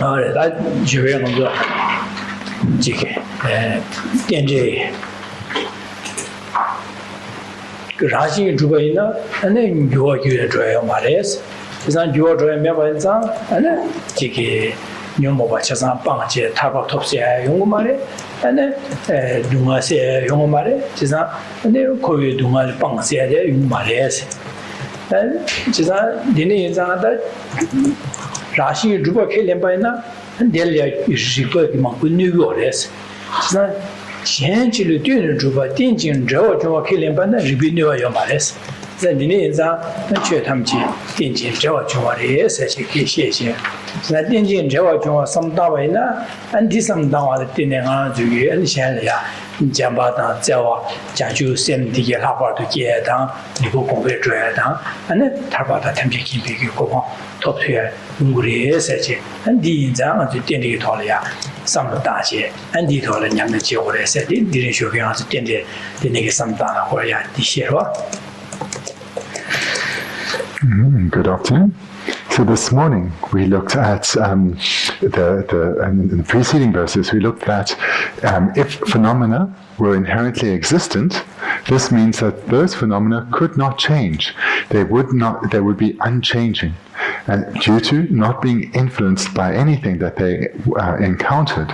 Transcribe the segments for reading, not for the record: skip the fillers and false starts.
다 주변 먼저 지게 된제 그 라신 주변이나 안에 요구에 줘요 말이에요. 그래서 요구에 매번상 안에 지게 녀모 받쳐서 빵제 타고 톱세 용거 말에 안에 동아세 용거 말에 그래서 안에 거기 동아 빵세에 용 말이에요. 그래서 되는 인자다 라신 주변 켈렘바이나 델리아 이시고 막 뉴욕에서 그래서 현실을 뛰는 주바 딘진 저와 저 켈렘바나 리비뉴어 말이에요. 그래서 최탐지 딘진 저와 저와의 세계 계시에 그래서 딘진 저와 저와 삼다와이나 안디삼다와 되는가 저기 안시야야 잠바다 저와 자주 셈디게 하바도 게당 이거 공부해줘야당 안에 타바다 템지 기비기 고고 토트에 우리의 세계 안디인장 아주 딘디게 돌이야 삼다지 안디돌은 냠의 지오래 세디 디리쇼게한테 딘디 딘디게 삼다나 호야 디시로. Good afternoon. So this morning we looked at in the preceding verses we looked at if phenomena were inherently existent, this means that those phenomena could not change. They would be unchanging, and due to not being influenced by anything that they encountered.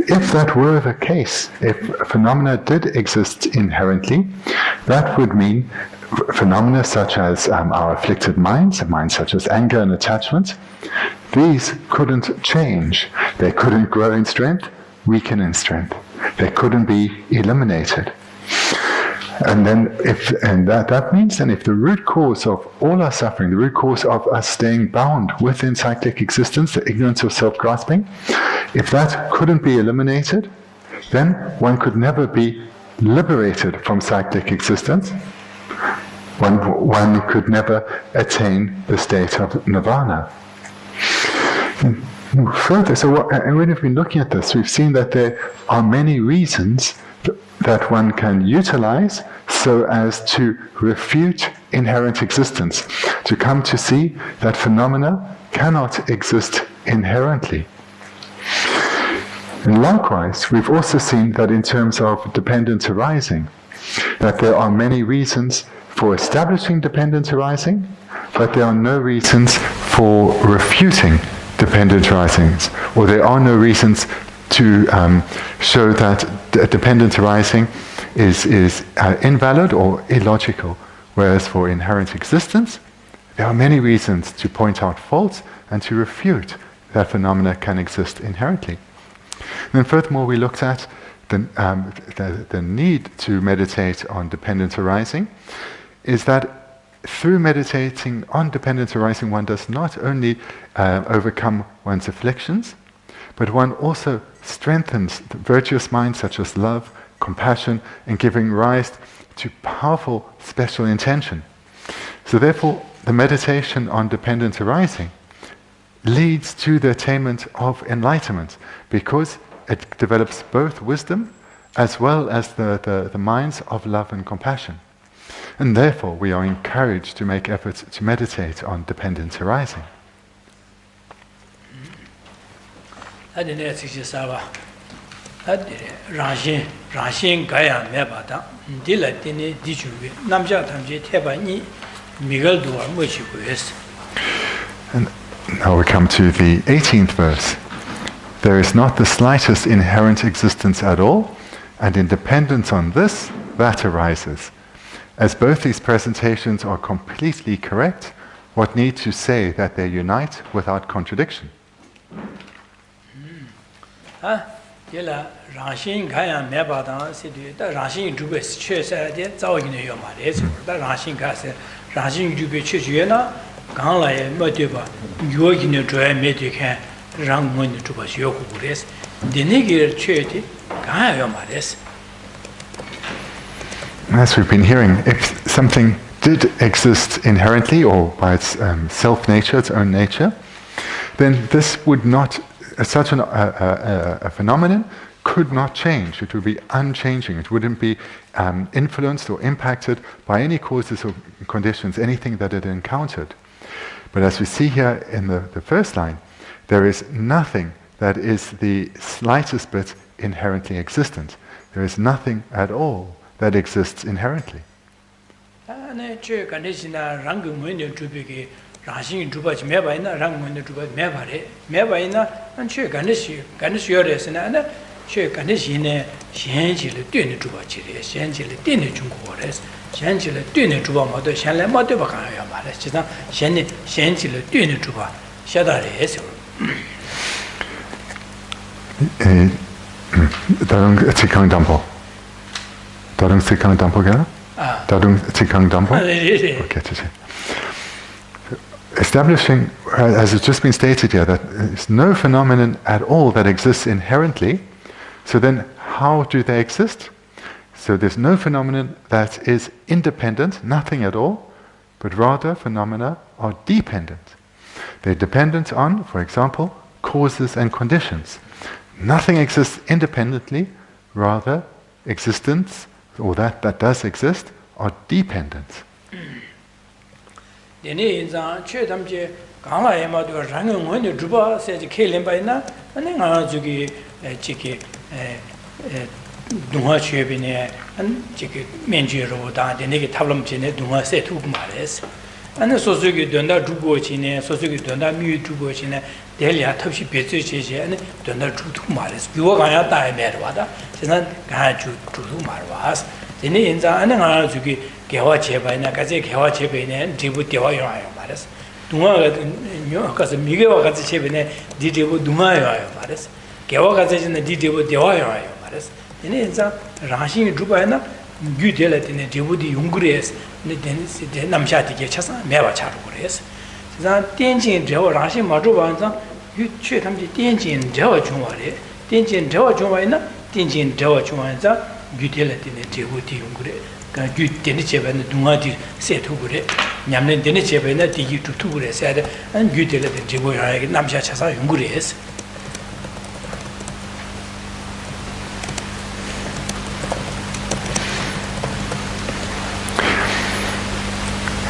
If that were the case, if phenomena did exist inherently, that would mean phenomena such as our afflicted minds such as anger and attachment, these couldn't change. They couldn't grow in strength, weaken in strength. They couldn't be eliminated. And then that means then if the root cause of all our suffering, the root cause of us staying bound within cyclic existence, the ignorance of self-grasping, if that couldn't be eliminated, then one could never be liberated from cyclic existence. One could never attain the state of nirvana. Further, and when we've been looking at this, we've seen that there are many reasons that one can utilize so as to refute inherent existence, to come to see that phenomena cannot exist inherently. And likewise, we've also seen that in terms of dependent arising, that there are many reasons for establishing dependent arising, but there are no reasons for refuting dependent arisings, or there are no reasons to show that dependent arising is invalid or illogical, whereas for inherent existence, there are many reasons to point out faults and to refute that phenomena can exist inherently. And then furthermore, we looked at the need to meditate on dependent arising, is that through meditating on dependent arising, one does not only overcome one's afflictions, but one also strengthens the virtuous minds such as love, compassion, and giving rise to powerful special intention. So therefore, the meditation on dependent arising leads to the attainment of enlightenment, because it develops both wisdom as well as the minds of love and compassion. And therefore, we are encouraged to make efforts to meditate on dependent arising. And now we come to the 18th verse. There is not the slightest inherent existence at all, and in dependence on this, that arises. As both these presentations are completely correct, what need to say that they unite without contradiction? As we've been hearing, if something did exist inherently or by its self-nature, its own nature, then this would not, such a phenomenon could not change. It would be unchanging. It wouldn't be influenced or impacted by any causes or conditions, anything that it encountered. But as we see here in the first line, there is nothing that is the slightest bit inherently existent. There is nothing at all that exists inherently. Darung Tsikang Dampo. Darung Tsikang Dampo gana? Darung Tsikang Dampo? Okay, establishing, as it's just been stated here, that there's no phenomenon at all that exists inherently, so then how do they exist? So there's no phenomenon that is independent, nothing at all, but rather phenomena are dependent. They're dependent on, for example, causes and conditions. Nothing exists independently, rather existence, or that does exist, are dependent. dunga chebine an chike menji ro da de ne tablam chene dunga se tu mares an sosu gi donda dugo chine sosu gi donda mi dugo chine delya tabshi bezu cheje an donda du mares biwa ga ya da me ro da senan ga ju du marwas dene inza an ga ju gi gewa cheba na ga je gewa chebe ne dibu dewa yo ayo mares dunga ga nyo ka se mi ge wa ga chebine di dibu dunga yo ayo mares gewa ga je ne di dibu dewa yo ayo mares ene za rashi druba na gyu de la tene debu di yungres ne de namsha de ge chasa meba cha ru gres za tianjin de wa rashi ma druba za yu che tam ji tianjin de wa chung wa le tianjin de wa chung wa na tianjin de wa chung wa za gyu de la tene debu di yungre ka gyu de ne che ba ne dunga di se tu gre nyam ne de ne che ba na di gi tu tu gre sa de an gyu de la de debu ya namsha chasa yungres.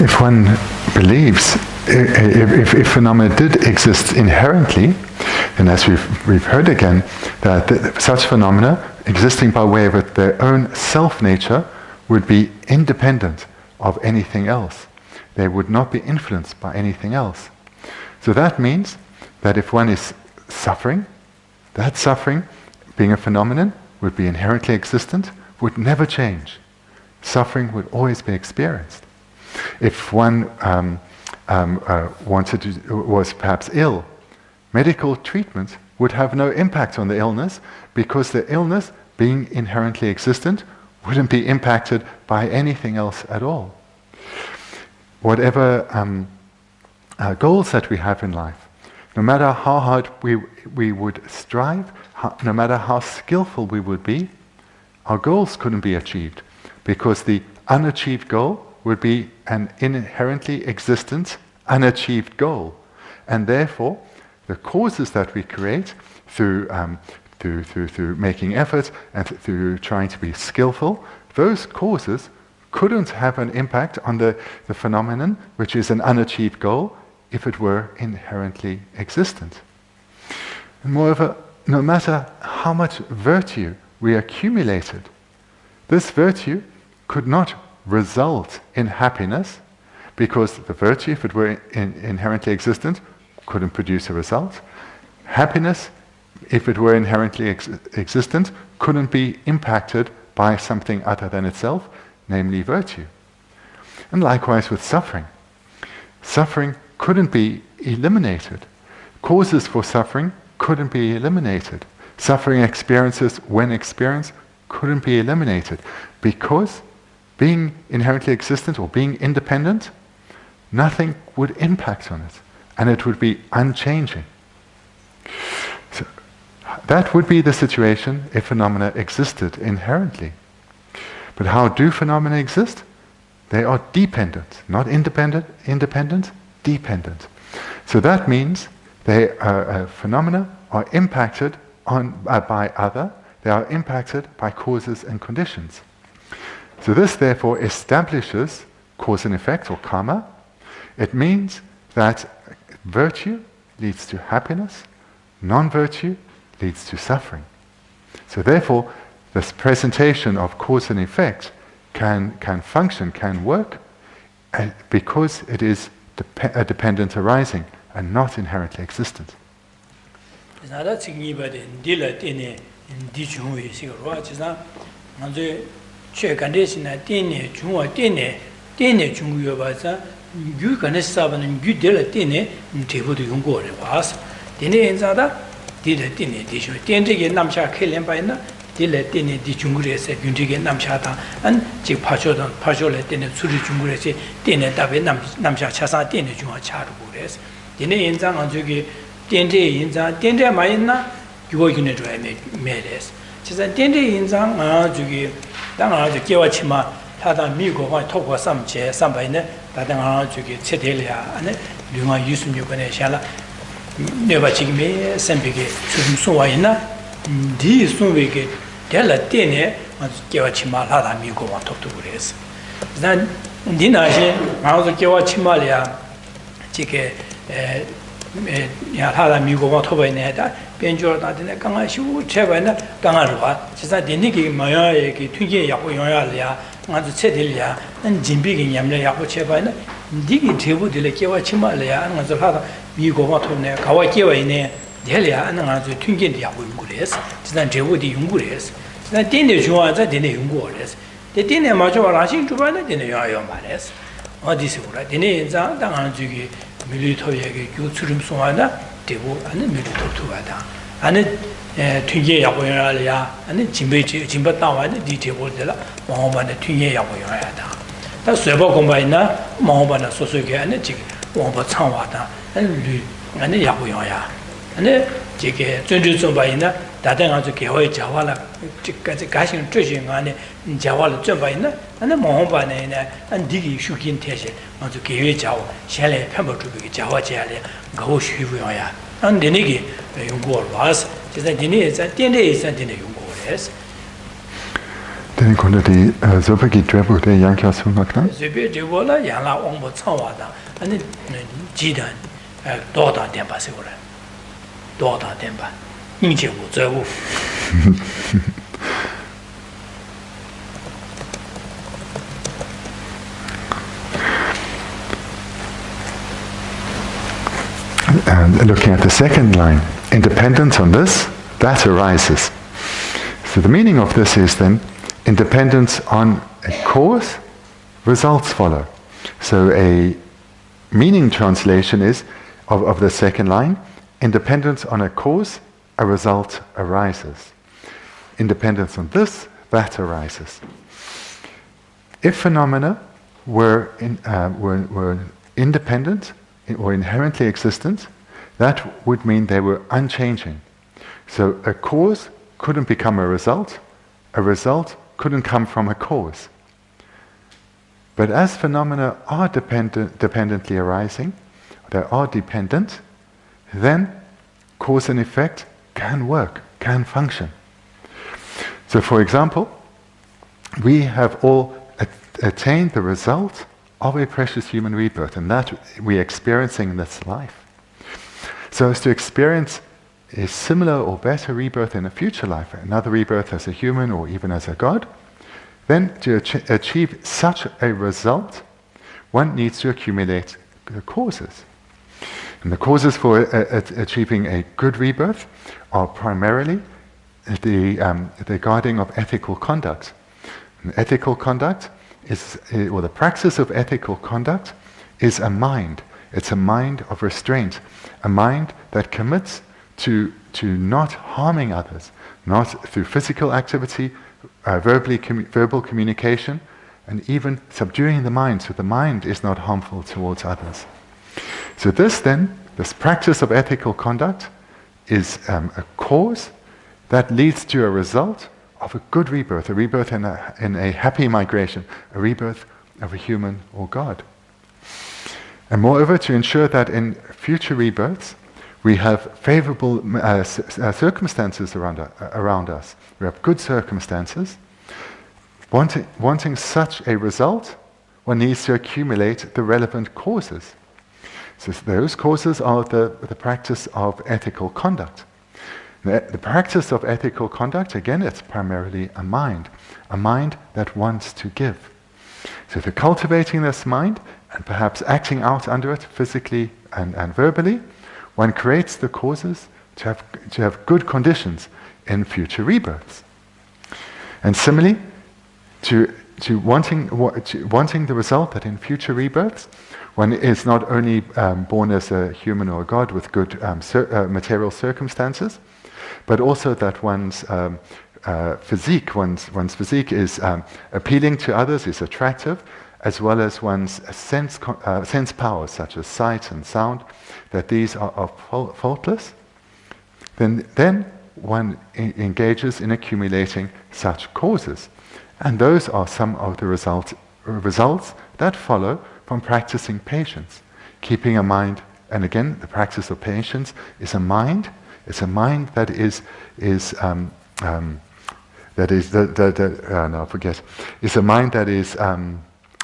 If one believes, if phenomena did exist inherently, and as we've heard again, that such phenomena existing by way of their own self-nature would be independent of anything else. They would not be influenced by anything else. So that means that if one is suffering, that suffering, being a phenomenon, would be inherently existent, would never change. Suffering would always be experienced. If one was perhaps ill, medical treatment would have no impact on the illness because the illness, being inherently existent, wouldn't be impacted by anything else at all. Whatever goals that we have in life, no matter how hard we would strive, no matter how skillful we would be, our goals couldn't be achieved because the unachieved goal would be an inherently existent, unachieved goal. And therefore, the causes that we create through making effort and through trying to be skillful, those causes couldn't have an impact on the phenomenon, which is an unachieved goal, if it were inherently existent. And moreover, no matter how much virtue we accumulated, this virtue could not result in happiness, because the virtue, if it were inherently existent, couldn't produce a result. Happiness, if it were inherently existent, couldn't be impacted by something other than itself, namely virtue. And likewise with suffering. Suffering couldn't be eliminated. Causes for suffering couldn't be eliminated. Suffering experiences, when experienced, couldn't be eliminated, because being inherently existent or being independent, nothing would impact on it, and it would be unchanging. So that would be the situation if phenomena existed inherently. But how do phenomena exist? They are dependent, not independent, dependent. So that means phenomena are impacted by other, they are impacted by causes and conditions. So this therefore establishes cause and effect, or karma. It means that virtue leads to happiness, Non-virtue leads to suffering. So therefore, this presentation of cause and effect can function, can work, because it is a dependent arising and not inherently existent. Dile tene di jungure se gyundige namsha ta an ji phacho le tene suri jungure se tene dabe namsha chasa tene junga charu gures dine yinzang an jogi tenje yinzang tenje ma yinna gyugo gyune jwa me res chisa tenje yinzang a jogi dang a jo kewa chima ta da mi go wa to ko sam che sam bai ne da dang a jogi che de ya ane lyunga yusum yu bane shala ne ba chi me sempige sum so wa yinna di sunwege della tene kewa chima lada mi go wa top to gures dan dinaje ma zo kewa chima ya chike ya lada mi go wa top ne da benjo da de kanga shu cheba na kanga ro chisa deni ki maya ye ki thuje ya ko ya ya nga zo che del ya an jimbi ki nyamle ya ko cheba na digi thebu de kewa chima ya nga zo lada mi go wa top ne kawa kewa ne 대리야 하는 아주 튕긴데 하고 연구를 지난 제보디 연구를 했어. 지난 딘데 좋아하자 딘데 연구를 했어. 딘데 맞아 라신 주바는 딘데 야요 말했어. 어디서 그래? 딘데 인자 당한 주기 밀리터에게 교수름 송하나 대보 아니 밀리터투하다. 아니 튕게 하고 연락이야. 아니 짐배 나와는 디 대보들라 마음만에 튕게 하고 연락하다. 다 쇠보 공부했나? 마음만에 소소게 아니 지금 공부 참와다. 아니 하고 연락. 네, 저게 전주 바이나 다들 아주 개화에 자와라 지금까지 가신 주신 안에 자와를 좀 바이나 안에 모험반에네 안 디기 슈긴 태세 아주 개회 자와 샬레 편버 주기 자와 제할래 가고 쉬고야 안 되니기 연구를 와서 제가 디네 자 땡데 있어 디네 연구를 Den kunde die Suppe gedrebt der Jankas Hungerknall? Suppe gedrebt Janla Ongbo Tsangwada 아니 지단 도다 덴바세 그래 도다 덴바 인제고 저고 And looking at the second line, independence on this, that arises. So the meaning of this is then, independence on a cause, results follow. So a meaning translation is, of the second line, independence on a cause, a result arises. Independence on this, that arises. If phenomena were independent or inherently existent, that would mean they were unchanging. So a cause couldn't become a result couldn't come from a cause. But as phenomena are dependently arising, they are dependent, then cause and effect can work, can function. So for example, we have all attained the result of a precious human rebirth, and that we're experiencing in this life. So as to experience a similar or better rebirth in a future life, another rebirth as a human or even as a god, then to achieve such a result, one needs to accumulate the causes. And the causes for achieving a good rebirth are primarily the guarding of ethical conduct. And ethical conduct or the praxis of ethical conduct is a mind. It's a mind of restraint, a mind that commits to not harming others, not through physical activity, verbal communication, and even subduing the mind so the mind is not harmful towards others. So this practice of ethical conduct is a cause that leads to a result of a good rebirth, a rebirth in a happy migration, a rebirth of a human or God. And moreover, to ensure that in future rebirths, we have favorable circumstances around us. We have good circumstances. Wanting such a result, one needs to accumulate the relevant causes. So those causes are the practice of ethical conduct. The practice of ethical conduct, again, it's primarily a mind that wants to give. So through cultivating this mind, and perhaps acting out under it physically and verbally, one creates the causes to have good conditions in future rebirths. And similarly, to wanting the result that in future rebirths, one is not only born as a human or a god with good material circumstances, but also that one's physique is appealing to others, is attractive, as well as one's sense powers such as sight and sound, that these are faultless. Then one engages in accumulating such causes, and those are some of the results that follow from practicing patience, keeping a mind. And again, the practice of patience is a mind. It's a mind that is a mind that is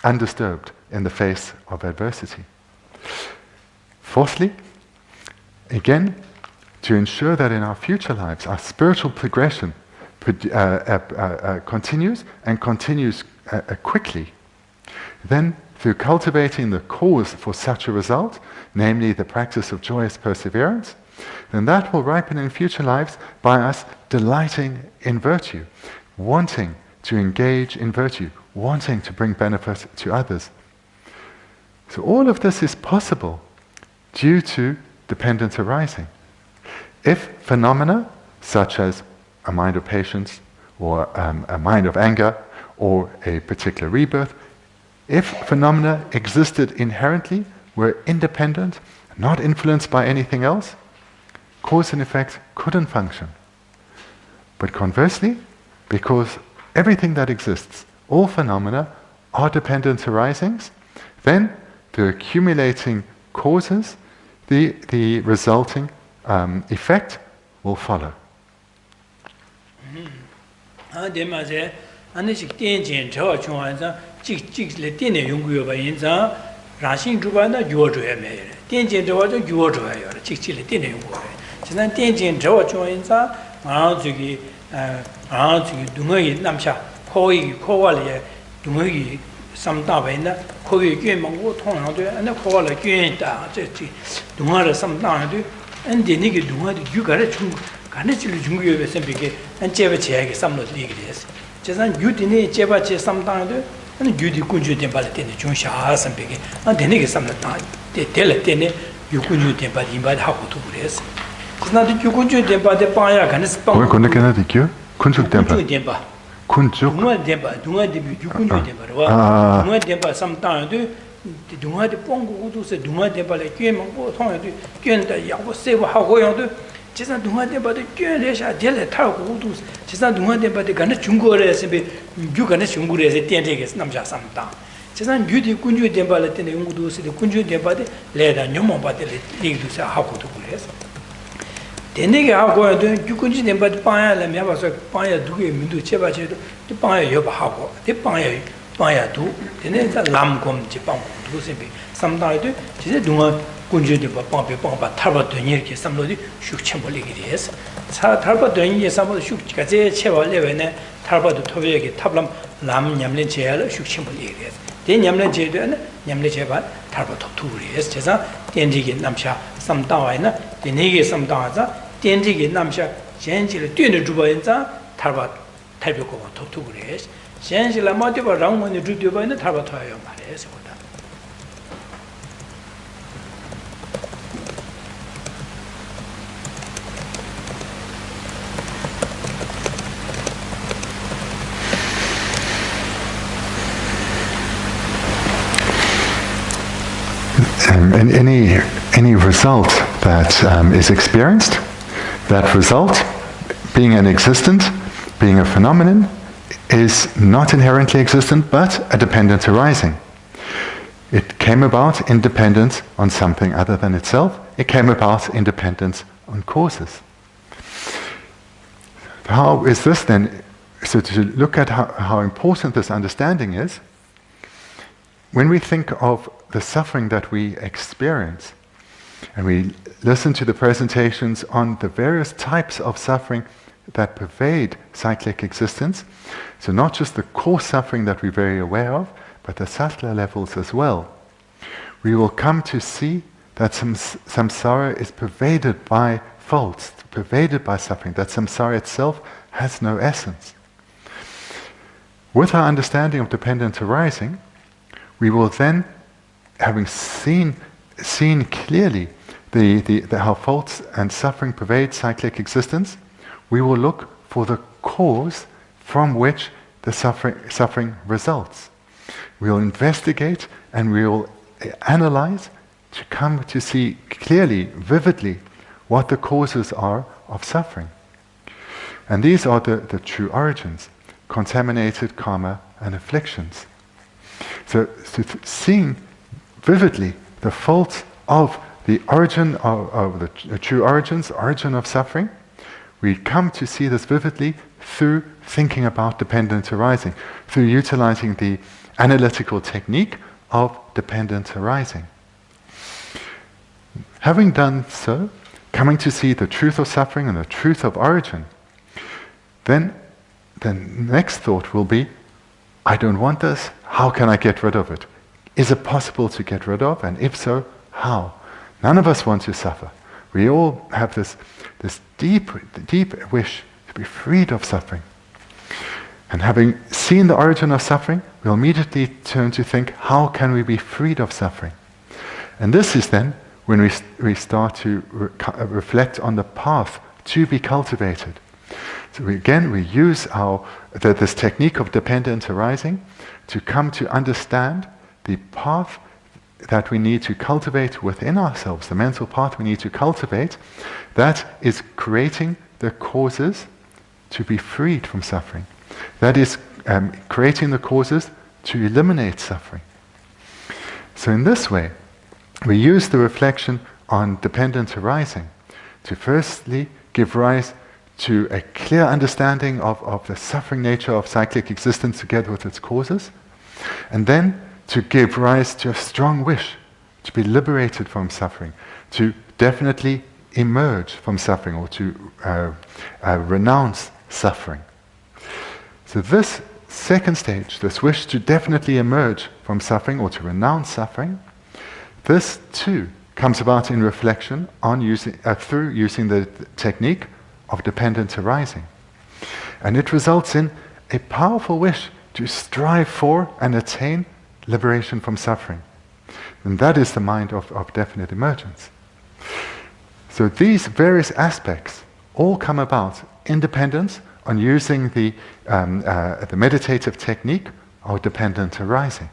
undisturbed in the face of adversity. Fourthly, again, to ensure that in our future lives our spiritual progression continues quickly, then through cultivating the cause for such a result, namely the practice of joyous perseverance, then that will ripen in future lives by us delighting in virtue, wanting to engage in virtue, wanting to bring benefit to others. So all of this is possible due to dependence arising. If phenomena such as a mind of patience or a mind of anger or a particular rebirth, if phenomena existed inherently, were independent, not influenced by anything else, cause and effect couldn't function. But conversely, because everything that exists, all phenomena are dependent arisings, then through accumulating causes, the resulting effect will follow. 지산 동안에 봐도 꽤래샤 델레 타고 우도 지산 동안에 봐도 간에 중국어에서 유간에 중국어에서 땡땡게 남자 삼다 지산 유디 군주 덴발에 때네 용구도스 군주 덴바데 레다 녀모 바데 리그도사 하고도 그래서 데네게 하고도 군주 덴바데 빠야래 매봐서 빠야 두개 민도 제바제도 빠야 여바 하고 데 빠야도 데네가 람곰지 빵 두세비 삼다에도 지제 동안 군주들 방배 방바 탈바더니 이렇게 삼로디 슉첨벌리게 돼서 차 탈바더니 삼로 슉가 제 체벌레베네 탈바도 토베게 탑람 람 냠len 제야를 슉첨벌리게 돼서 대 냠len 제도는 냠len 제바 탈바도 투리에서 제사 땡지게 남샤 삼다와이나 데네게 삼다와자 땡지게 남샤 젠지를 뛰는 주바인자 탈바 탈벽고 토투그레스 젠지라 마디바 랑원이 주디바이나 탈바 토야요 말해서 And any result that is experienced, that result, being an existent, being a phenomenon, is not inherently existent, but a dependent arising. It came about in dependence on something other than itself. It came about in dependence on causes. How is this then? So to look at how important this understanding is, when we think of the suffering that we experience And we listen to the presentations on the various types of suffering that pervade cyclic existence. So not just the coarse suffering that we're very aware of, but the subtler levels as well. We will come to see that samsara is pervaded by faults, pervaded by suffering, that samsara itself has no essence. With our understanding of dependent arising, we will then, having seen clearly how faults and suffering pervade cyclic existence, we will look for the cause from which the suffering results. We will investigate and we will analyze to come to see clearly, vividly, what the causes are of suffering. And these are the true origins: contaminated karma and afflictions. So seeing vividly the faults of the origin of the true origins, origin of suffering, we come to see this vividly through thinking about dependent arising, through utilizing the analytical technique of dependent arising. Having done so, coming to see the truth of suffering and the truth of origin, then the next thought will be, I don't want this, how can I get rid of it? Is it possible to get rid of? And if so, how? None of us want to suffer. We all have this deep wish to be freed of suffering. And having seen the origin of suffering, we'll immediately turn to think, how can we be freed of suffering? And this is then when we start to reflect on the path to be cultivated. So we use this technique of dependent arising to come to understand the path that we need to cultivate within ourselves, the mental path we need to cultivate, that is creating the causes to be freed from suffering. That is creating the causes to eliminate suffering. So in this way, we use the reflection on dependent arising to firstly give rise to a clear understanding of the suffering nature of cyclic existence together with its causes, and then to give rise to a strong wish to be liberated from suffering, to definitely emerge from suffering, or to renounce suffering. So this second stage, this wish to definitely emerge from suffering or to renounce suffering, this too comes about in reflection on through using the technique of dependent arising. And it results in a powerful wish to strive for and attain liberation from suffering. And that is the mind of definite emergence. So these various aspects all come about in dependence on using the meditative technique of dependent arising.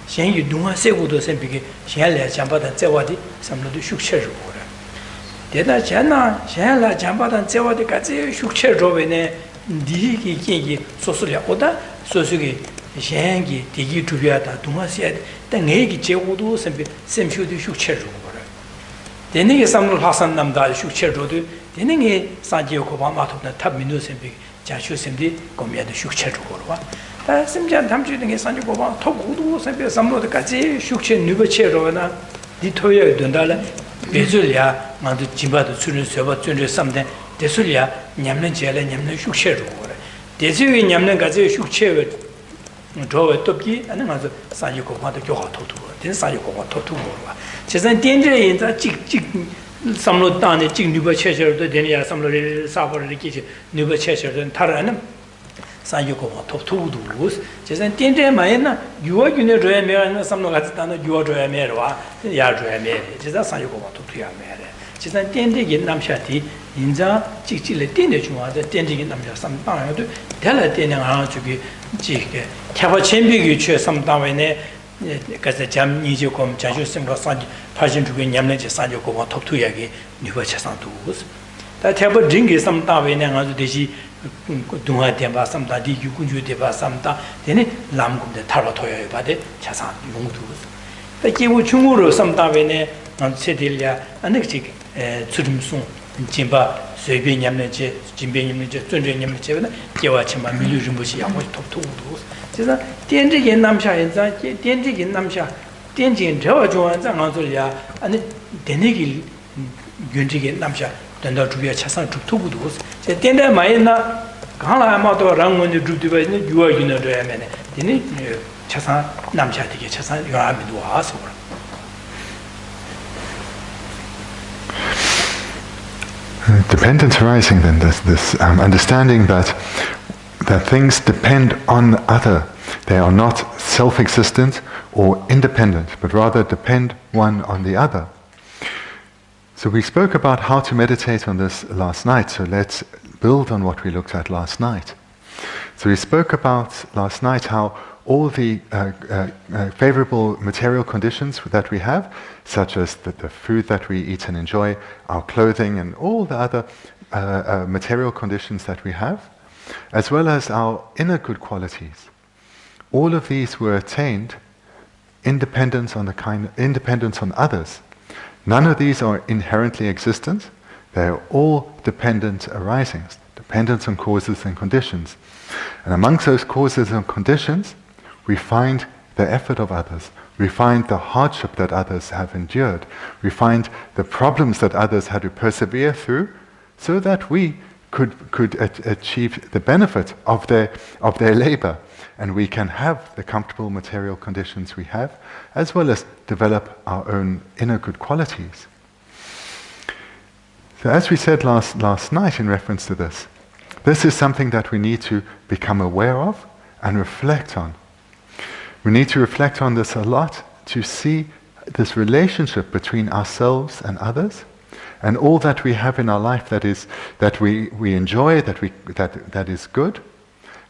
Shen Dunga Segudo Sempiki, Shenla Jambata Zewadi, some of the Shukcher. Deda Jana, Shenla Jambata Zewadi Kazi, Shukcher Rovene, Digi Kingi, Sosulia Oda, Sosugi, Shengi, Digi Tubiata, Dunga said, then Hegi Jewudu, Sem should Shukcher. Then he some Hassan Namda Shukcher Rodu, then he Sanjio Kobama to the Tab Minus and Jashu Simdi, Gomia the Shukcher. Simjan Tamjing is Sanjio Kobama, Tokudu, some of the Kazi, Shukcher, Nubacherovana, Ditoya Dundala, Bezulia, Mandu Jimba, the Sunan Server, Tundra something, Desulia, Yamna Jella, Yamna Shukcher. Desu in Yamna Gazi Shukcher, draw a topi, and another Sanjio Kobama to Yoha Totu, then Sanjio Kobama Totu. She's a danger in the chick, some not done a chick Nuba Cheshire, the Denia, some Sava Kitchen, Nuba Cheshire, and Taranum. Sayoko top two doors. She's a danger, Maena, you are going to Dramere, and some of that's you are Dramere, Yardramere. She's a Sayoko to Yamere. She's a danger in Namshati, in the Chichile dinner, the danger in Namsha, some time to tell a dinner around to be Chick. Kavachembi, some time because the Jam Nijocom, Jajusim, Persian to be Yamlet, Sayoko, top two yagi, Nubachasan doors. That have a drink is some time in another day. Dunga Deba some daddy, you could do Deba some da, then Lam the Taratoya Bade, Chasan, Yungtus. The Kiwu Chunguru some Davene, and Sedilia, and next Tsurum Sun, Jimba, Subi Yamneche, Jimbe Yamneche, Tundra Yamneche, Kiwachima, Milujimushi, and what top two doors. Says that Tenji in Namsha, Tenji in Namsha, Tenji in Tawajo and Zangazulia, and Denigi Gunji in Namsha. Then to be a Chasan to two doors. The tender Maena, Kala Amato Rang when you do the you are in a Diamene. Then Chasan Namchati, Chasan, you are to ask. Dependence arising then, this understanding that things depend on other. They are not self-existent or independent, but rather depend one on the other. So we spoke about how to meditate on this last night, so let's build on what we looked at last night. So we spoke about last night how all the favorable material conditions that we have, such as the food that we eat and enjoy, our clothing and all the other material conditions that we have, as well as our inner good qualities, all of these were attained independence on others. None of these are inherently existent. They are all dependent arisings, dependent on causes and conditions. And amongst those causes and conditions, we find the effort of others. We find the hardship that others have endured. We find the problems that others had to persevere through so that we could achieve the benefit of their labor. And we can have the comfortable material conditions we have, as well as develop our own inner good qualities. So as we said last night in reference to this is something that we need to become aware of and reflect on. We need to reflect on this a lot to see this relationship between ourselves and others, and all that we have in our life that we enjoy, that is good,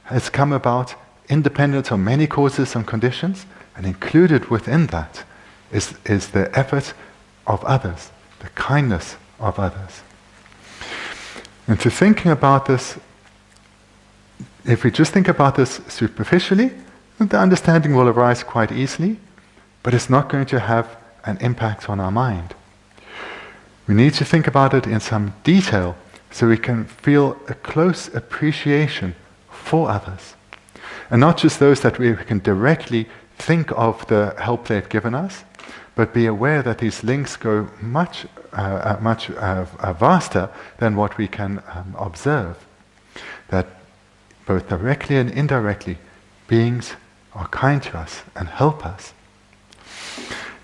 has come about independent of many causes and conditions, and included within that is the effort of others, the kindness of others. And to thinking about this, if we just think about this superficially, the understanding will arise quite easily, but it's not going to have an impact on our mind. We need to think about it in some detail so we can feel a close appreciation for others. And not just those that we can directly think of the help they've given us, but be aware that these links go much vaster than what we can observe. That both directly and indirectly, beings are kind to us and help us.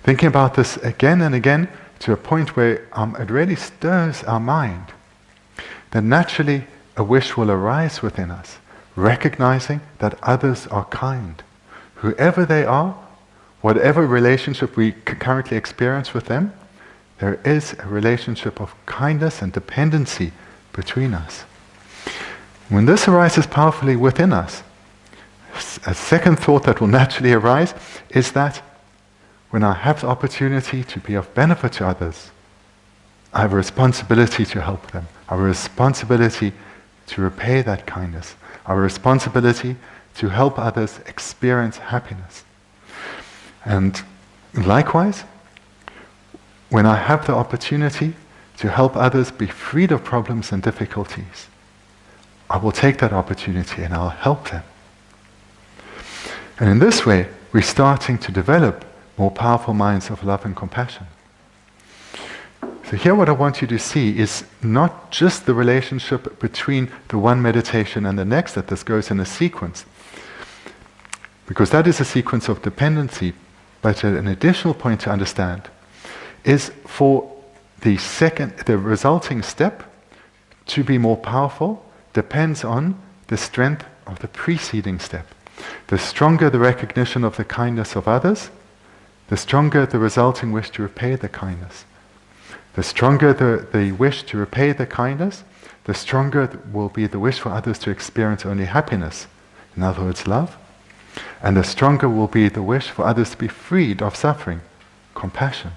Thinking about this again and again to a point where it really stirs our mind, then naturally a wish will arise within us, recognizing that others are kind. Whoever they are, whatever relationship we currently experience with them, there is a relationship of kindness and dependency between us. When this arises powerfully within us, A second thought that will naturally arise is that when I have the opportunity to be of benefit to others, I have a responsibility to help them. I have a responsibility to repay that kindness. I have a responsibility to help others experience happiness. And likewise, when I have the opportunity to help others be freed of problems and difficulties, I will take that opportunity and I'll help them. And in this way, we're starting to develop more powerful minds of love and compassion. So here what I want you to see is not just the relationship between the one meditation and the next, that this goes in a sequence, because that is a sequence of dependency, but an additional point to understand is for the resulting step to be more powerful depends on the strength of the preceding step. The stronger the recognition of the kindness of others, the stronger the resulting wish to repay the kindness. The stronger the wish to repay the kindness, the stronger will be the wish for others to experience only happiness, in other words, love. And the stronger will be the wish for others to be freed of suffering, compassion.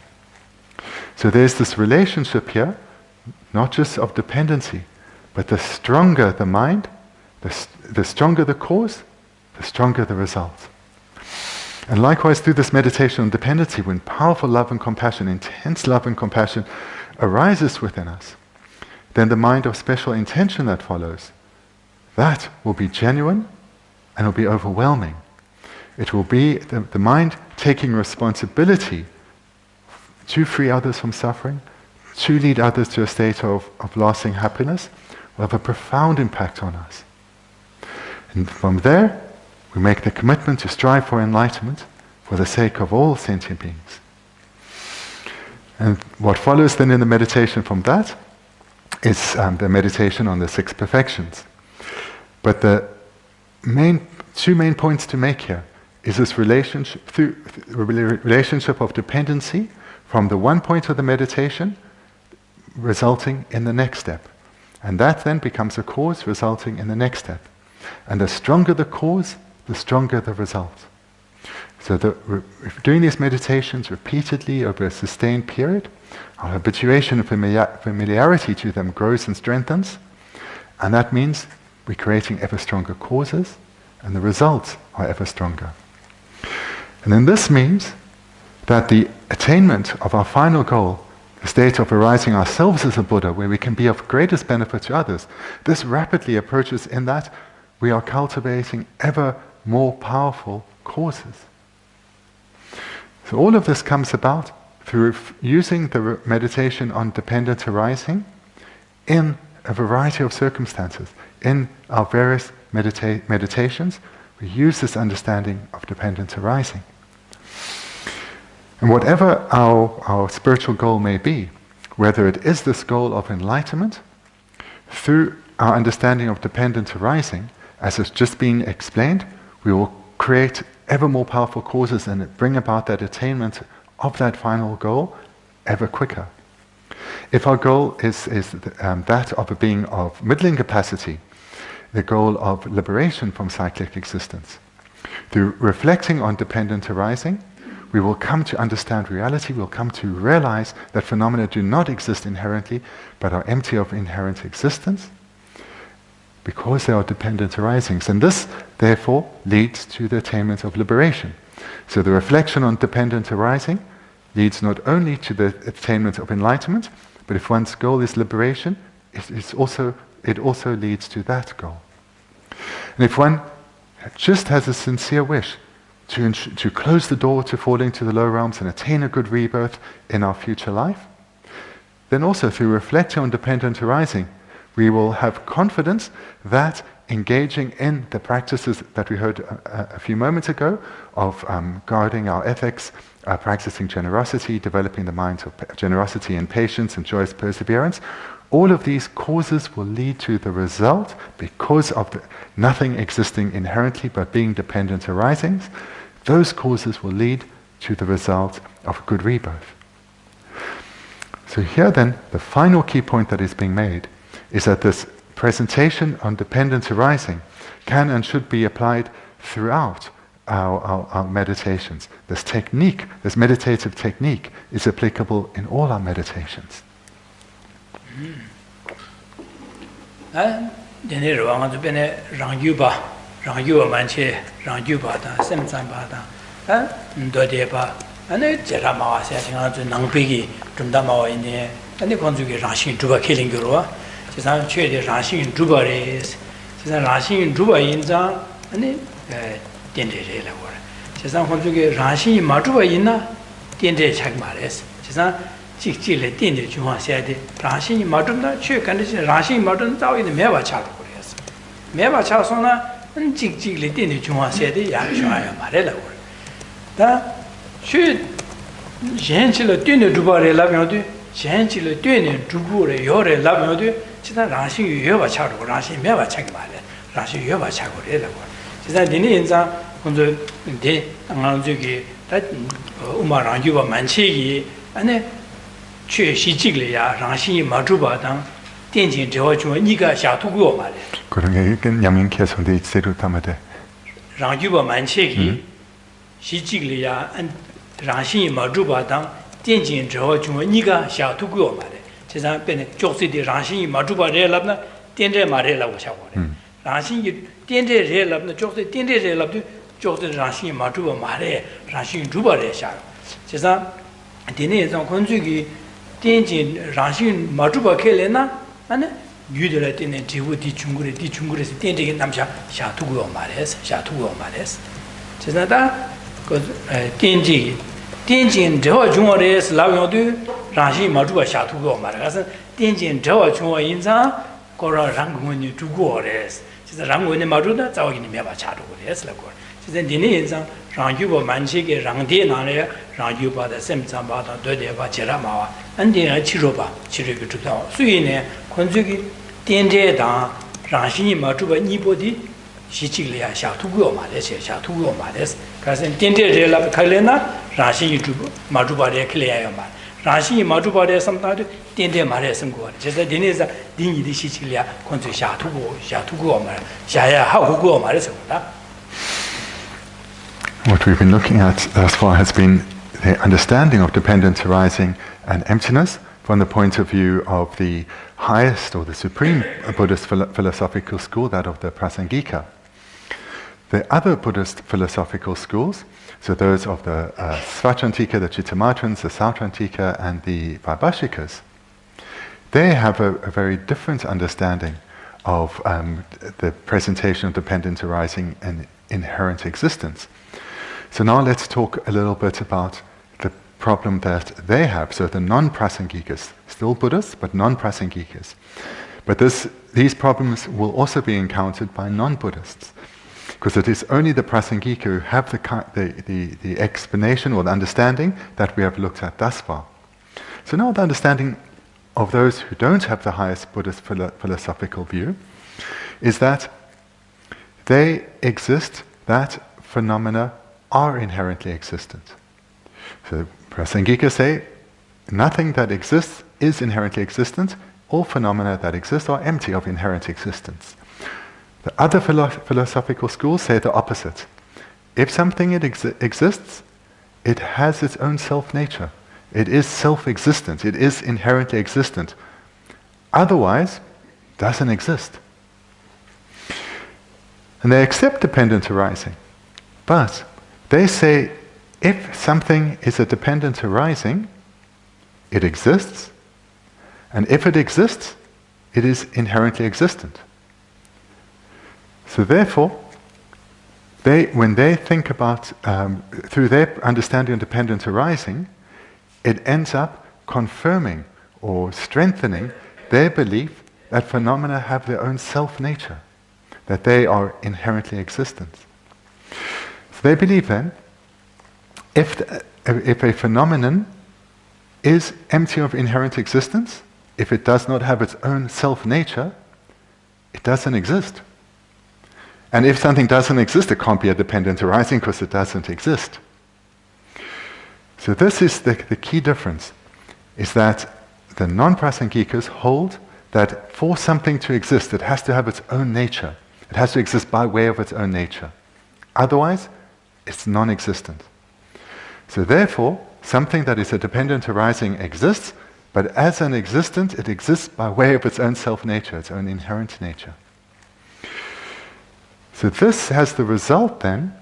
So there's this relationship here, not just of dependency, but the stronger the mind, the stronger the cause, the stronger the result. And likewise, through this meditation on dependency, when powerful love and compassion, intense love and compassion arises within us, then the mind of special intention that follows, that will be genuine and will be overwhelming. It will be the mind taking responsibility to free others from suffering, to lead others to a state of lasting happiness, will have a profound impact on us. And from there, we make the commitment to strive for enlightenment for the sake of all sentient beings. And what follows then in the meditation from that is the meditation on the six perfections. But the two main points to make here is this relationship of dependency from the one point of the meditation resulting in the next step. And that then becomes a cause resulting in the next step. And the stronger the cause, the stronger the result. So doing these meditations repeatedly over a sustained period, our habituation and familiarity to them grows and strengthens, and that means we're creating ever stronger causes, and the results are ever stronger. And then this means that the attainment of our final goal, the state of arising ourselves as a Buddha, where we can be of greatest benefit to others, this rapidly approaches in that we are cultivating ever more powerful causes. So all of this comes about through using the meditation on dependent arising in a variety of circumstances. In our various meditations, we use this understanding of dependent arising. And whatever our spiritual goal may be, whether it is this goal of enlightenment, through our understanding of dependent arising, as has just been explained, we will create ever more powerful causes and bring about that attainment of that final goal ever quicker. If our goal is that of a being of middling capacity, the goal of liberation from cyclic existence, through reflecting on dependent arising, we will come to understand reality, we'll come to realize that phenomena do not exist inherently, but are empty of inherent existence, because they are dependent arisings. And this, therefore, leads to the attainment of liberation. So the reflection on dependent arising leads not only to the attainment of enlightenment, but if one's goal is liberation, it also leads to that goal. And if one just has a sincere wish to close the door to falling to the low realms and attain a good rebirth in our future life, then also through reflecting on dependent arising, we will have confidence that engaging in the practices that we heard a few moments ago of guarding our ethics, practicing generosity, developing the minds of generosity and patience and joyous perseverance, all of these causes will lead to the result because of nothing existing inherently but being dependent arisings. Those causes will lead to the result of good rebirth. So here then, the final key point that is being made is that this presentation on dependent arising can and should be applied throughout our meditations. This technique, this meditative technique, is applicable in all our meditations. What we've been looking at thus far has been the understanding of dependence arising and emptiness from the point of view of the highest or the supreme Buddhist philosophical school, that of the Prasangika. The other Buddhist philosophical schools, so those of the Svachantika, the Chittamatrans, the Sautrantika, and the Vaibhashikas, they have a very different understanding of the presentation of dependence arising and inherent existence. So now let's talk a little bit about the problem that they have. So the non-Prasangikas, still Buddhists, but non-Prasangikas. But these problems will also be encountered by non-Buddhists, because it is only the Prasangika who have the explanation or the understanding that we have looked at thus far. So now the understanding of those who don't have the highest Buddhist philosophical view is that they exist, that phenomena are inherently existent. So Prasangika say, nothing that exists is inherently existent, all phenomena that exist are empty of inherent existence. The other philosophical schools say the opposite. If something exists, it has its own self-nature. It is self-existent, it is inherently existent. Otherwise, doesn't exist. And they accept dependent arising, but they say, if something is a dependent arising, it exists, and if it exists, it is inherently existent. So therefore, when they think about, through their understanding of dependent arising, it ends up confirming or strengthening their belief that phenomena have their own self-nature, that they are inherently existent. They believe then, if a phenomenon is empty of inherent existence, if it does not have its own self-nature, it doesn't exist. And if something doesn't exist, it can't be a dependent arising because it doesn't exist. So this is the key difference, is that the non-Prasangikas hold that for something to exist, it has to have its own nature. It has to exist by way of its own nature. Otherwise, it's non-existent. So therefore, something that is a dependent arising exists, but as an existent, it exists by way of its own self-nature, its own inherent nature. So this has the result then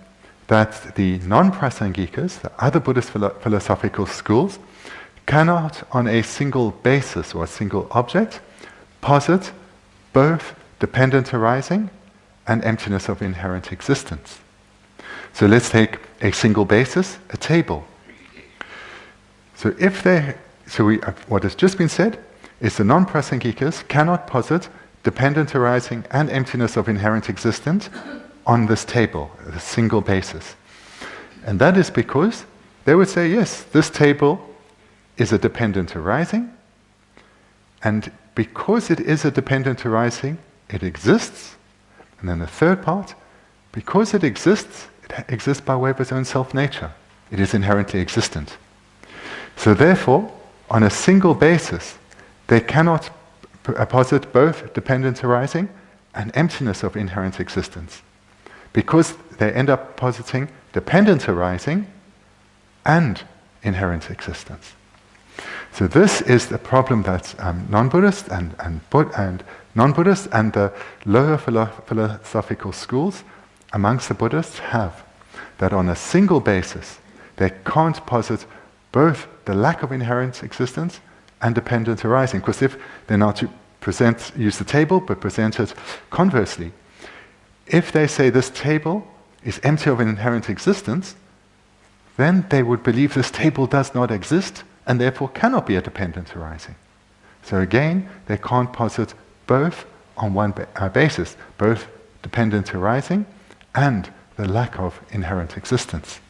that the non-Prasangikas, the other Buddhist philosophical schools, cannot on a single basis or a single object posit both dependent arising and emptiness of inherent existence. So let's take a single basis, a table. So what has just been said is the non-Prasangikas cannot posit dependent arising and emptiness of inherent existence on this table, a single basis. And that is because they would say, yes, this table is a dependent arising, and because it is a dependent arising, it exists. And then the third part, because it exists by way of its own self-nature. It is inherently existent. So therefore, on a single basis, they cannot posit both dependent arising and emptiness of inherent existence, because they end up positing dependent arising and inherent existence. So this is the problem that non-Buddhist and non-Buddhist and the lower philosophical schools amongst the Buddhists have, that on a single basis they can't posit both the lack of inherent existence and dependent arising, because if they're not to use the table but present it conversely, if they say this table is empty of inherent existence, then they would believe this table does not exist and therefore cannot be a dependent arising. So again, they can't posit both on one basis, both dependent arising and the lack of inherent existence.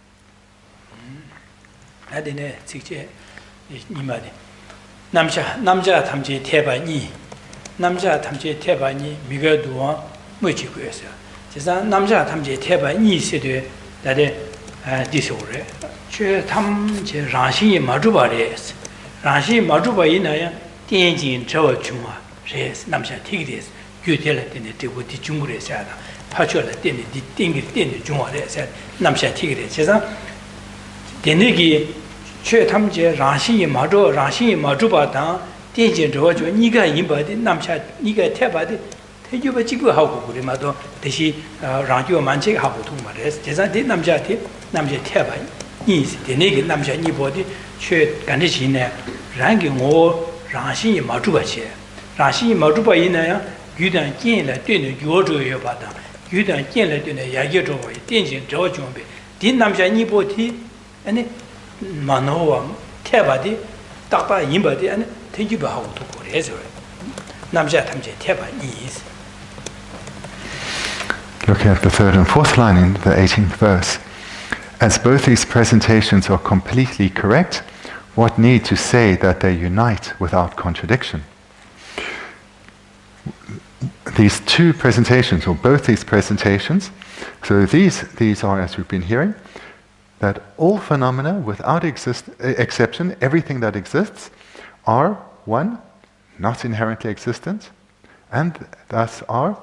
남자 탐지 태반이 남자 탐지 태반이 미가도와 뭐지고였어요. 제가 남자 탐지 태반이 세대 다데 디소래. 저 탐지 라신이 마주바레스. 라신 마주바이나야 땡진 저 중화. 제스 남자 티기데스. 규텔에 때네 되고디 중국에서야. 파초를 때네 디 땡기 때네 중화에서 남자 티기데. 제가 데네기 최 탐제 라신이 마주바다 땡진 저저 니가 임바디 남자 니가 태바디 태주바 지고 하고 그래마도 대시 라교 만체 하고 통말에서 제가 대 남자한테 남자 태바 이 데네기 남자 니보디 최 간지시네 랑기 오 라신이 마주바체 라신이 마주바이나야 유단 찐래 되는 요조여 바다 유단 찐래 되는 야게조 땡진 저 준비 디 남자 니보디 아니 만호와 태바디 딱바 임바디 아니 태주바 하고 또 그래서 남자 탐제 태바 이스. Looking at the third and fourth line in the 18th verse, as both these presentations are completely correct, what need to say that they unite without contradiction? These two presentations, or both these presentations, so these are, as we've been hearing, that all phenomena, without exception, everything that exists, are, one, not inherently existent, and thus are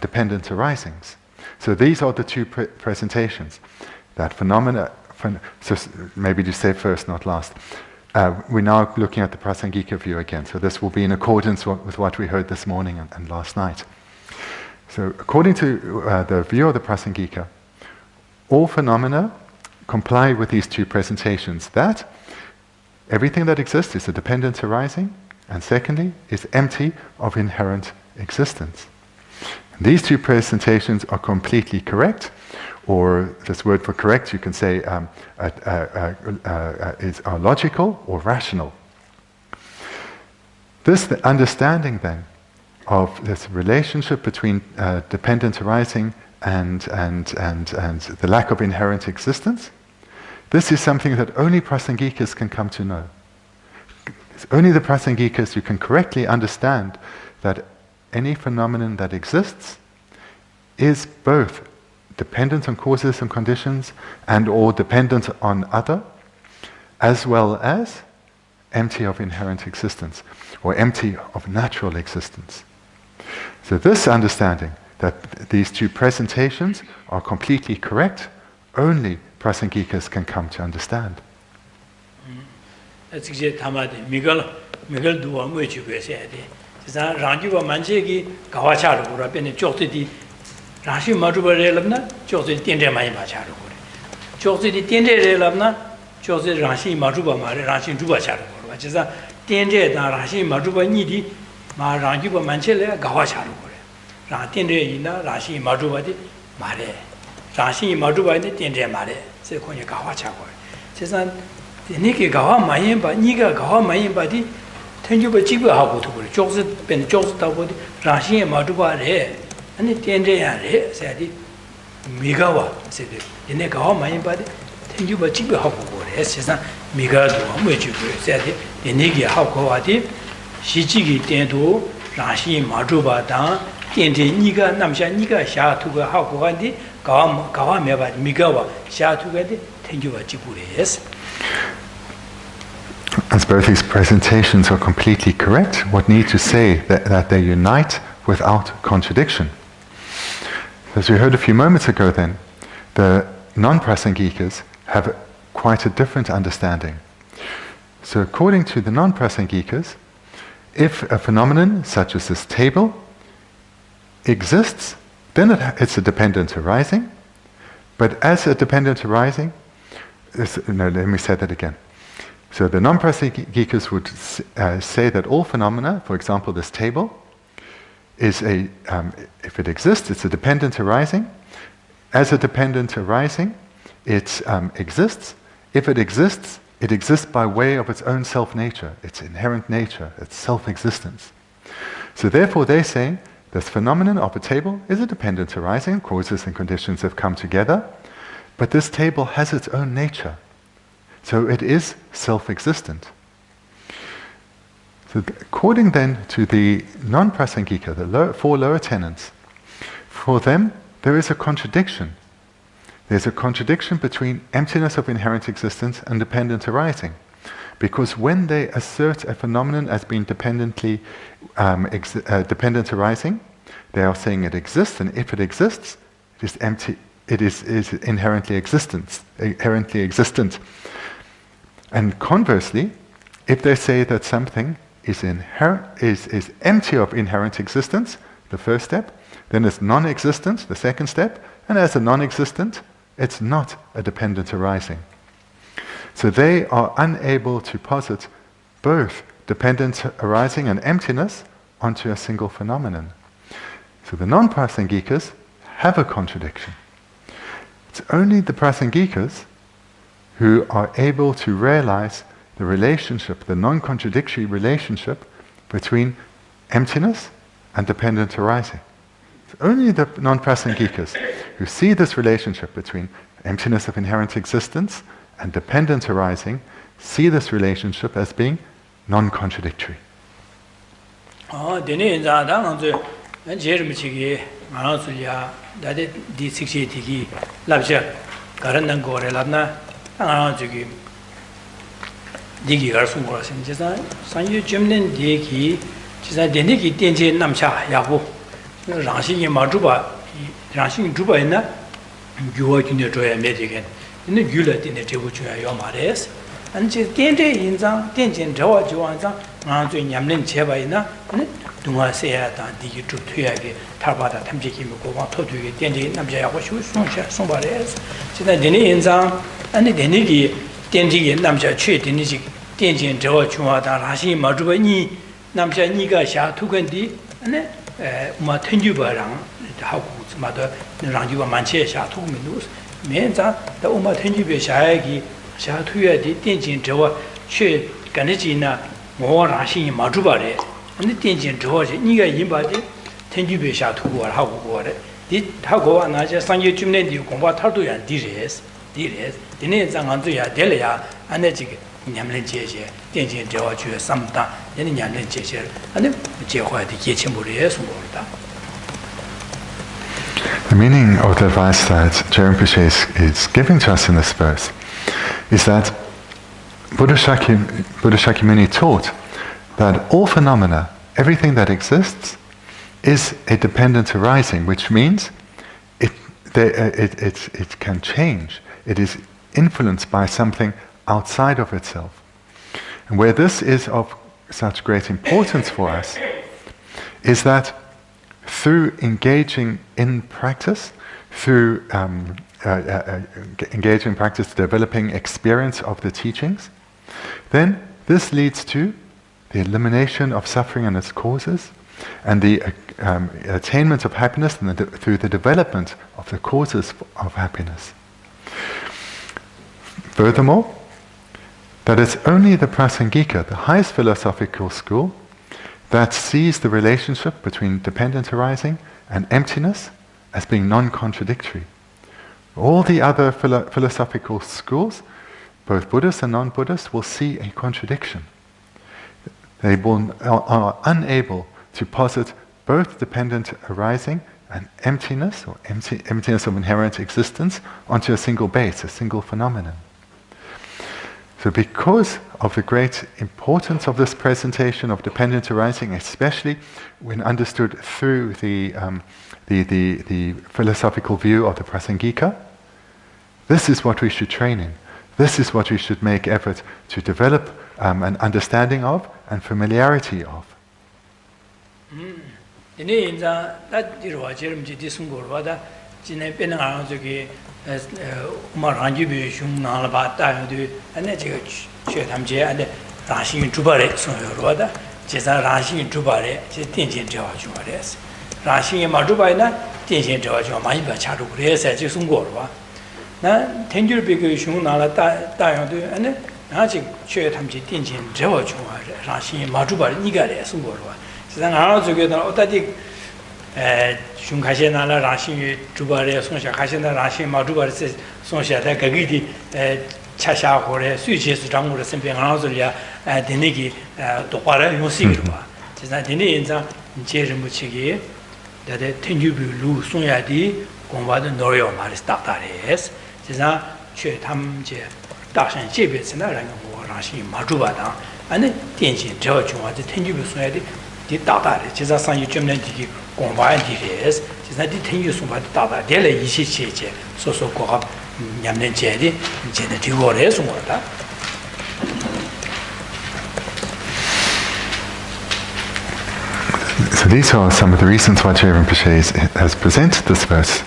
dependent arisings. So these are the two presentations. That phenomena, so maybe to say first, not last. We're now looking at the Prasangika view again, so this will be in accordance with what we heard this morning and last night. So according to the view of the Prasangika, all phenomena comply with these two presentations, that everything that exists is a dependent arising, and secondly, is empty of inherent existence. And these two presentations are completely correct, or this word for correct you can say are logical or rational. This understanding then of this relationship between dependent arising and the lack of inherent existence, this is something that only Prasangikas can come to know. It's only the Prasangikas who can correctly understand that any phenomenon that exists is both dependent on causes and conditions and or dependent on other, as well as empty of inherent existence or empty of natural existence. So this understanding, that these two presentations are completely correct, only prasangikas can come to understand. Geshe Thubten Migal duwa mo chu be se de sa rang ba man che gi gawa cha ru ra pen chok ti ra shi ma ru ba re lam na chok ti tin de ma yin ba cha ru re chok ti tin de re lam na chok ti ra shi ma ru ba ma re ra shi ru ba cha ru ba sa tin de da ra shi ma ru ba ni di ma rang ba man che le gawa cha ru re ra tin de yin na ra shi ma ru ba di ma re ra shi ma ru ba ni tin de ma re se ko ni gawa cha ko re sa Niki gawa mayin ba, niga gawa mayin ba di tenju ba jibu hagu tu kuri, joksi ben joksi tabu di rangshin ya madu ba re, ane tenze ya re, saya di miga wa, saya di, niki gawa mayin ba di tenju ba jibu hagu kuri, saya miga duwa mui jibu, saya di, niki hagu wa di, shi jigi tendu rangshin madu ba dang, tenze niga namsha niga sha tu ka hagu wa di, gawa me ba di miga wa, sha tu ka di tenju ba jibu re, As both these presentations are completely correct, what need to say that they unite without contradiction. As we heard a few moments ago then, the non-prasangikas have quite a different understanding. So according to the non-prasangikas, if a phenomenon such as this table exists, then it's a dependent arising. But as a dependent arising, let me say that again. So the non-prasangikas would say that all phenomena, for example this table, is if it exists, it's a dependent arising. As a dependent arising, it exists. If it exists by way of its own self-nature, its inherent nature, its self-existence. So therefore they say this phenomenon of a table is a dependent arising, causes and conditions have come together, but this table has its own nature. So it is self-existent. So according then to the non-prasangika, the four lower tenets, for them there is a contradiction. There's a contradiction between emptiness of inherent existence and dependent arising. Because when they assert a phenomenon as being dependent arising, they are saying it exists, and if it exists, it is empty. It is inherently existent. And conversely, if they say that something is empty of inherent existence, the first step, then it's non-existent, the second step, and as a non-existent, it's not a dependent arising. So they are unable to posit both dependent arising and emptiness onto a single phenomenon. So the non-prasangikas have a contradiction. It's only the prasangikas who are able to realize the relationship, the non-contradictory relationship between emptiness and dependent arising. It's only the non-prasangikas who see this relationship between emptiness of inherent existence and dependent arising, see this relationship as being non-contradictory. Digi gar sung ko sin jesa sanyu jemnen de ki jesa dene ki tenje namcha ya bu rangxin ye ma zhuba rangxin zhuba na gyuwa gyune zhoya me de gen ne gyula dine zhebu chuya yo ma res an je tenje yin zang tenjen zhawa jiwan zang ngang zui nyamlen cheba ina ne dunga seya da digi zhu tuya ge tarba da tamje ki mo ko wa to tu ge tenje namcha ya bu shu sung ba res jesa dene yin zang an dene ki tenje ye namcha chue dene ji tenjin zhawa chungwa da rangxin ma zhuba ni namcha ni ga xia tukan di ma tenju ba rang ha gu zi ma da rangju ba manche xia tuku mi nu mian zang da ma tenju ba xia ki xia tuya di tenjin zhawa chue gane ji na mo rangxin ma zhuba re tenjin zhawa ni ga yin ba di tenju ba xia tuku wa ha gu go re di ha go wa na xia sangye jumnen di gongpa tar tu yan di res di ne zang an zu ya de le ya ane ji ge nyamlen jeje tenjin zhawa chue samda yani nyamlen jeje ane jehua di ye chenpo re sung go da. The meaning of the advice that Rinpoche is giving to us in this verse is that Buddha Shakyamuni taught that all phenomena, everything that exists, is a dependent arising, which means it can change. It is influenced by something outside of itself. And where this is of such great importance for us is that through engaging in practice, through engaging in practice, developing experience of the teachings, then this leads to the elimination of suffering and its causes, and the attainment of happiness through the development of the causes of happiness. Furthermore, that it's only the Prasangika, the highest philosophical school, that sees the relationship between dependent arising and emptiness as being non-contradictory. All the other philosophical schools, both Buddhist and non-Buddhist, will see a contradiction. They are unable to posit both dependent arising and emptiness, or emptiness of inherent existence, onto a single base, a single phenomenon. So because of the great importance of this presentation of dependent arising, especially when understood through the philosophical view of the Prasangika, this is what we should train in. This is what we should make effort to develop an understanding of and familiarity of. Shungkashena Rashi Jubare, Sonsha Kashena Rashi, Majubare, Sonsha, Gagidi, Chasha, Hore, Suchis, Jangu, Simping Anzolia, Denigi, Topara, Yosigua. Tis not in Jerimuchigi, that the Tenjubu Lu Sunyadi, Gomba Norio Maristatares, tis not Chetamje, Dashan Jebits and Rashi, Majubada, and then Tianjin, George, the Tenjubu Sunyadi. The data is a sign you generally combine this, is that the thing you so much data, daily easy change, so go up Yamden Jelly, Genetic or else. So these are some of the reasons why J.R. Rinpoche has presented this verse.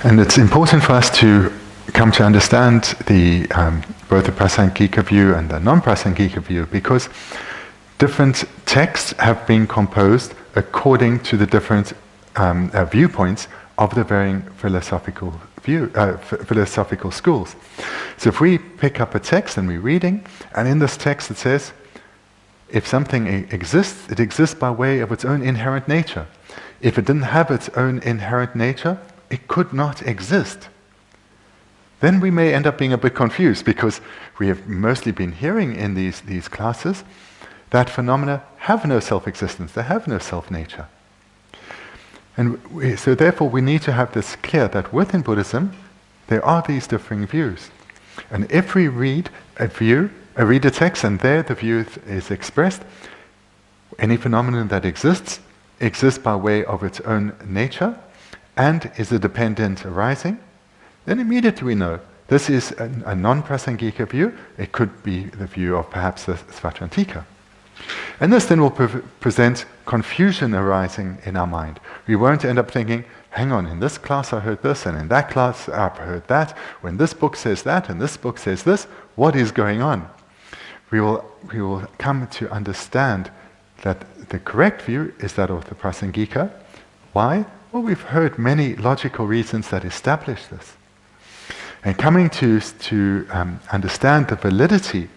And it's important for us to come to understand the both the Prasangika view and the non-Prasangika view, because different texts have been composed according to the different viewpoints of the varying philosophical schools. So if we pick up a text and we're reading, and in this text it says, if something exists, it exists by way of its own inherent nature. If it didn't have its own inherent nature, it could not exist. Then we may end up being a bit confused, because we have mostly been hearing in these classes that phenomena have no self-existence, they have no self-nature. And so therefore we need to have this clear, that within Buddhism there are these differing views. And if we read a text and there the view is expressed, any phenomenon that exists by way of its own nature and is a dependent arising, then immediately we know this is a non-Prasangika view. It could be the view of perhaps the Svatrantika. And this then will present confusion arising in our mind. We won't end up thinking, hang on, in this class I heard this, and in that class I've heard that, when this book says that, and this book says this, what is going on? We will come to understand that the correct view is that of the Prasangika. Why? Well, we've heard many logical reasons that establish this. And coming to understand the validity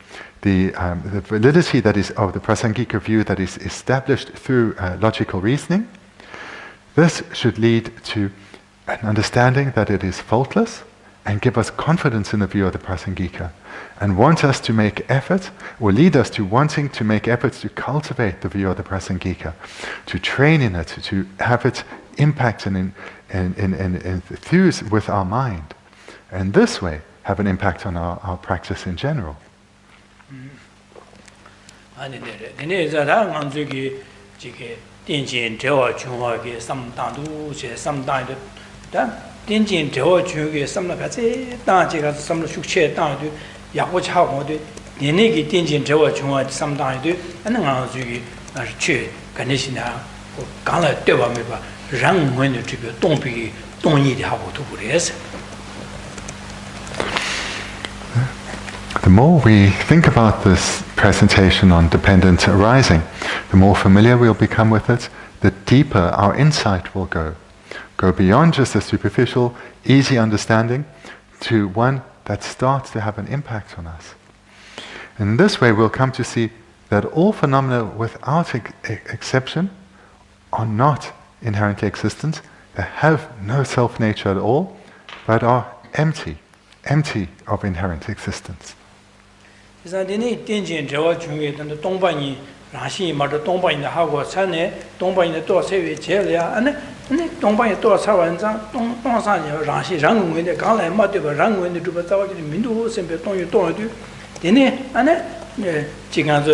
that is of the Prasangika view that is established through logical reasoning, this should lead to an understanding that it is faultless and give us confidence in the view of the Prasangika, and want us to make effort, or lead us to wanting to make efforts to cultivate the view of the Prasangika, to train in it, to have it impact and infuse with our mind, and this way have an impact on our practice in general. Tenjin Dewa Chungwa Ge Sam Dandu Je Sam Dandu Da Tenjin Dewa Chungwa Sam La Gaze Dan Jega Sam La Shukche Dandu Yahu Cha Wode Nenegi Tenjin Dewa Chungwa Sam Dandu Anang Zugi Chu Ganeshina Gala Dewa Meba Rang Wen to be Dongbi Dongyi de Habu to Bures. The more we think about this presentation on dependent arising, the more familiar we'll become with it, the deeper our insight will go. Go beyond just a superficial, easy understanding to one that starts to have an impact on us. In this way, we'll come to see that all phenomena without exception are not inherently existent, they have no self-nature at all, but are empty of inherent existence. 그래서 내내 된진 저와 중에 던 동반이 라시 말도 동반이 하고 산에 동반이 또 세외 제려야 안에 동반이 또 사원장 동산이 라시 랑원의 강来맞대 봐 랑원의 주바 자와기 민도 선배 동유 동유도 내내 안에 지금서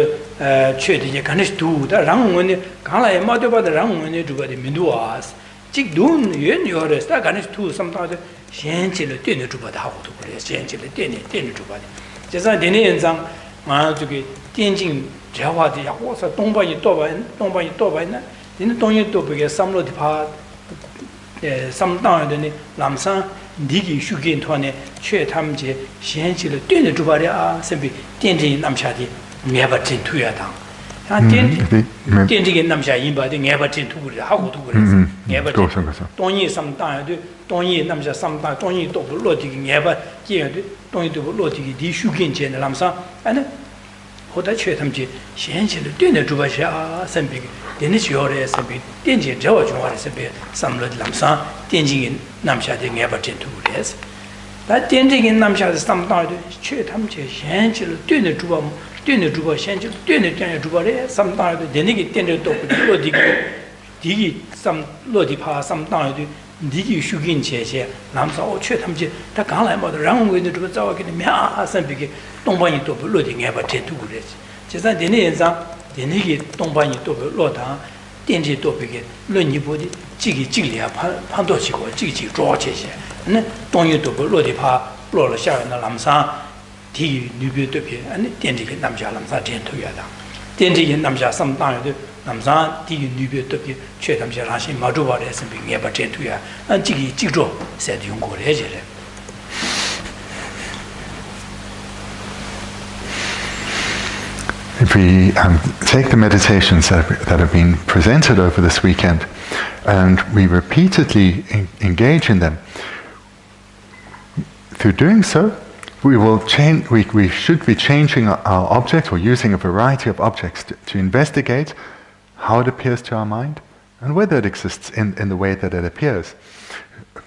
최대의 간식 두다 랑원의 강来맞대 봐 랑원의 주바의 민도 와스 직돈 연요레스다 간식 두 삼다도 현실을 되는 주바다 하고도 그래 현실을 되는 주바다 제가 되는 현상 저기 텐진 제화의 약고서 동반이 또바나 되는 동이 또 그게 삼로디 파 삼당의 남산 니기 휴긴团에 최탐제 현실을 되는 주바랴 선비 텐진 남샤디 내가 진투야다 텐진 남샤 인바디 내가 진투를 하고도 그래서 내가 동이 삼당의 동이 남샤 삼당 동이 또 로디기 내가 제도 동이도 로디기 디 휴긴 제는 남산 아니 호다 최탐제 현실을 되는 주바샤 선비 되는 지어래 선비 텐진 저와 중화의 선비 삼로디 남산 텐진 남샤디 내가 진투를 다 텐진 남샤의 삼당의 최탐제 현실을 되는 주바 현실 되는 장 주바래 삼당의 되는 텐진 또 로디기 디기 삼 로디파 삼당의 니기 휴긴 제제 남사오 최탐제 다 강来뭐도 랑원의 주바 자와기는 며 선비기 동반이 또 로디 내가 진투를 제가 되는 현상 되는게 동반이 또 로다 텐진 또 비게 런니보디 지리야 판도치고 지기 조체세 네 동유도 로디파 로로 샤나 남사 디 뉴비도비 아니 텐진 남자 남사 텐투야다 텐진 남자 삼당의 남사 디 뉴비도비 최탐제 라시 마주바레 선비 내가 텐투야 안 지기 지조 세드 용고래 제래 If we take the meditations that have been presented over this weekend and we repeatedly engage in them, through doing so, we will change. We should be changing our object or using a variety of objects to investigate how it appears to our mind and whether it exists in the way that it appears,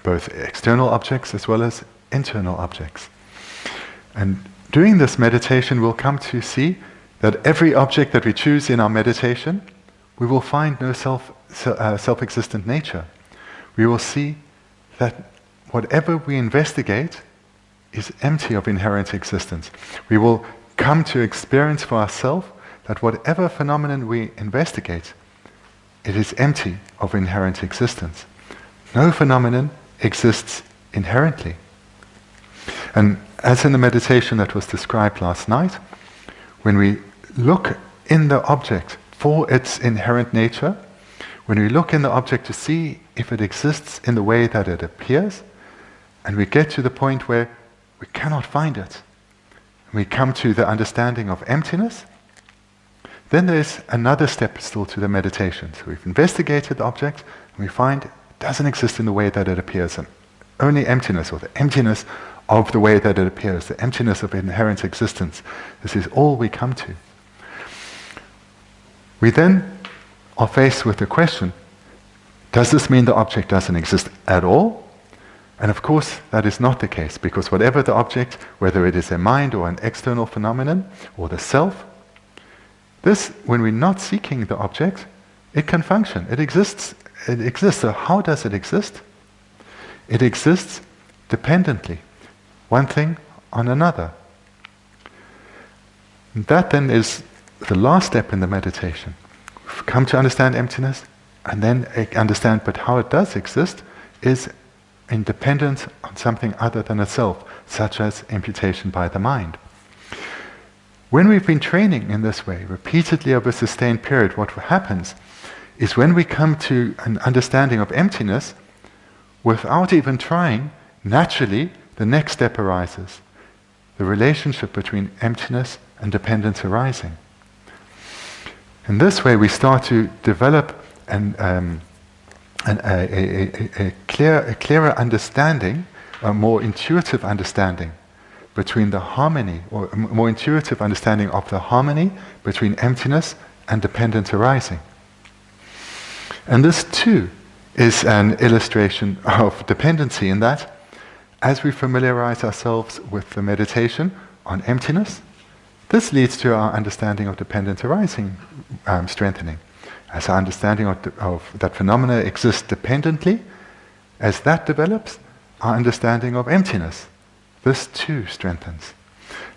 both external objects as well as internal objects. And doing this meditation, we'll come to see that every object that we choose in our meditation, we will find no self-existent nature. We will see that whatever we investigate is empty of inherent existence. We will come to experience for ourselves that whatever phenomenon we investigate, it is empty of inherent existence. No phenomenon exists inherently. And as in the meditation that was described last night, when we look in the object for its inherent nature, when we look in the object to see if it exists in the way that it appears, and we get to the point where we cannot find it, we come to the understanding of emptiness, then there's another step still to the meditation. So we've investigated the object, and we find it doesn't exist in the way that it appears, and only emptiness, or the emptiness of the way that it appears, the emptiness of inherent existence. This is all we come to. We then are faced with the question, does this mean the object doesn't exist at all? And of course, that is not the case, because whatever the object, whether it is a mind or an external phenomenon, or the self, this, when we're not seeking the object, it can function. It exists. So how does it exist? It exists dependently, one thing on another. And that then is the last step in the meditation. We've come to understand emptiness, And then understand, but how it does exist is independent on something other than itself, such as imputation by the mind. When we've been training in this way, repeatedly over a sustained period, what happens is when we come to an understanding of emptiness, without even trying, naturally the next step arises. The relationship between emptiness and dependence arising. In this way we start to develop a clearer understanding, a more intuitive understanding between the harmony, or a more intuitive understanding of the harmony between emptiness and dependence arising. And this too is an illustration of dependency, in that as we familiarize ourselves with the meditation on emptiness, this leads to our understanding of dependence arising strengthening. As our understanding of that phenomena exists dependently, as that develops, our understanding of emptiness, this too strengthens.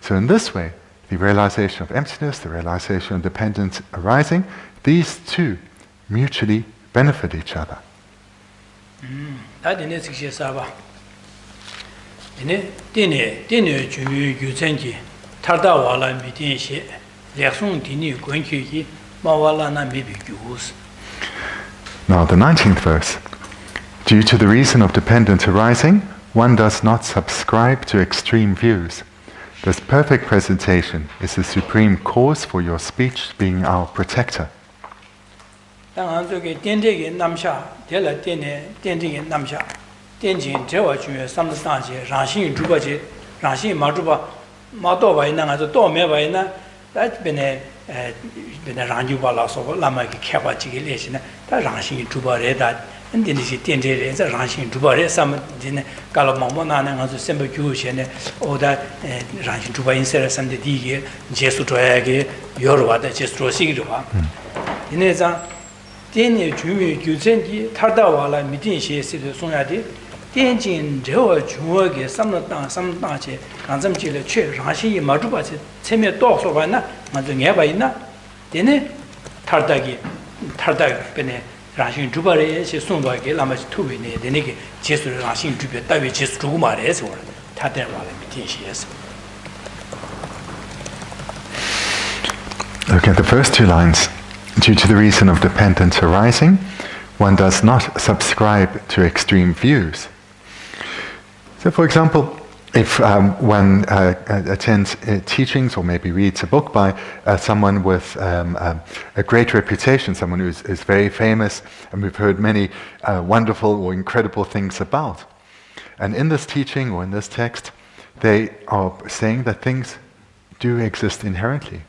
So in this way, the realization of emptiness, the realization of dependence arising, these two mutually benefit each other. Now the 19th verse. Due to the reason of dependence arising, one does not subscribe to extreme views. This perfect presentation is the supreme cause for your speech being our protector. And then she did a ranching to buy some Galamamana and Sember Cushene, or that ranching to buy insert some the dig, Jesu to Age, Yorwa, the Jestro Sigua. In a Dene Jumi, Guzenti, Tardawala, Midin, she said to Sonati, Tianjin, Joe, Juge, some Nache, and some chili, Rashi, Maduba, Semi dogs of Anna, Manzungabaina, Dene Tardagi, Tardag Bene. Rashing Jubare, she soon like Lama to be near the Niki, just Rashing Jubia, David just to Mares or Taterwala Mitishias. Look at the first two lines. Due to the reason of dependence arising, one does not subscribe to extreme views. So, for example, if one attends teachings or maybe reads a book by someone with a great reputation, someone who is very famous and we've heard many wonderful or incredible things about. And in this teaching or in this text, they are saying that things do exist inherently,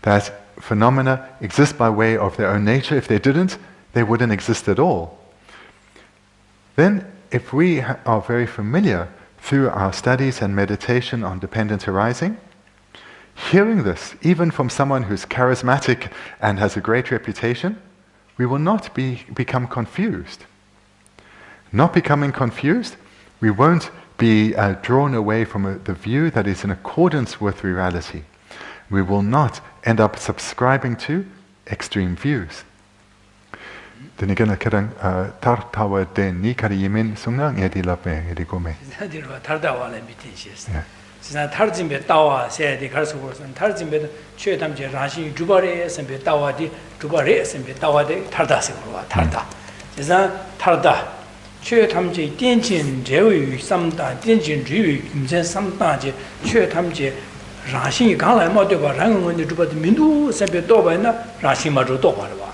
that phenomena exist by way of their own nature. If they didn't, they wouldn't exist at all. Then, if we are very familiar through our studies and meditation on dependence arising, hearing this, even from someone who's charismatic and has a great reputation, we will not become confused. Not becoming confused, we won't be drawn away from the view that is in accordance with reality. We will not end up subscribing to extreme views. Then again, Tartawa de Nikari Yemin Sungang Edilape Edigome. Tardawala Mitishes. Tarzimbe Tawa said the Carsos and Tarzimbe Chetamje Rashi Jubares and Betawadi Jubares and Betawadi Tardasikua Tarda. Is that Tarda? Chetamje Tianjin Jewi Samda Tianjin Jewi Samdaje Chetamje Rashi Gala Modeva Rangun the Juba Mindu Sempe Dobana Rashi Madu Dobarwa.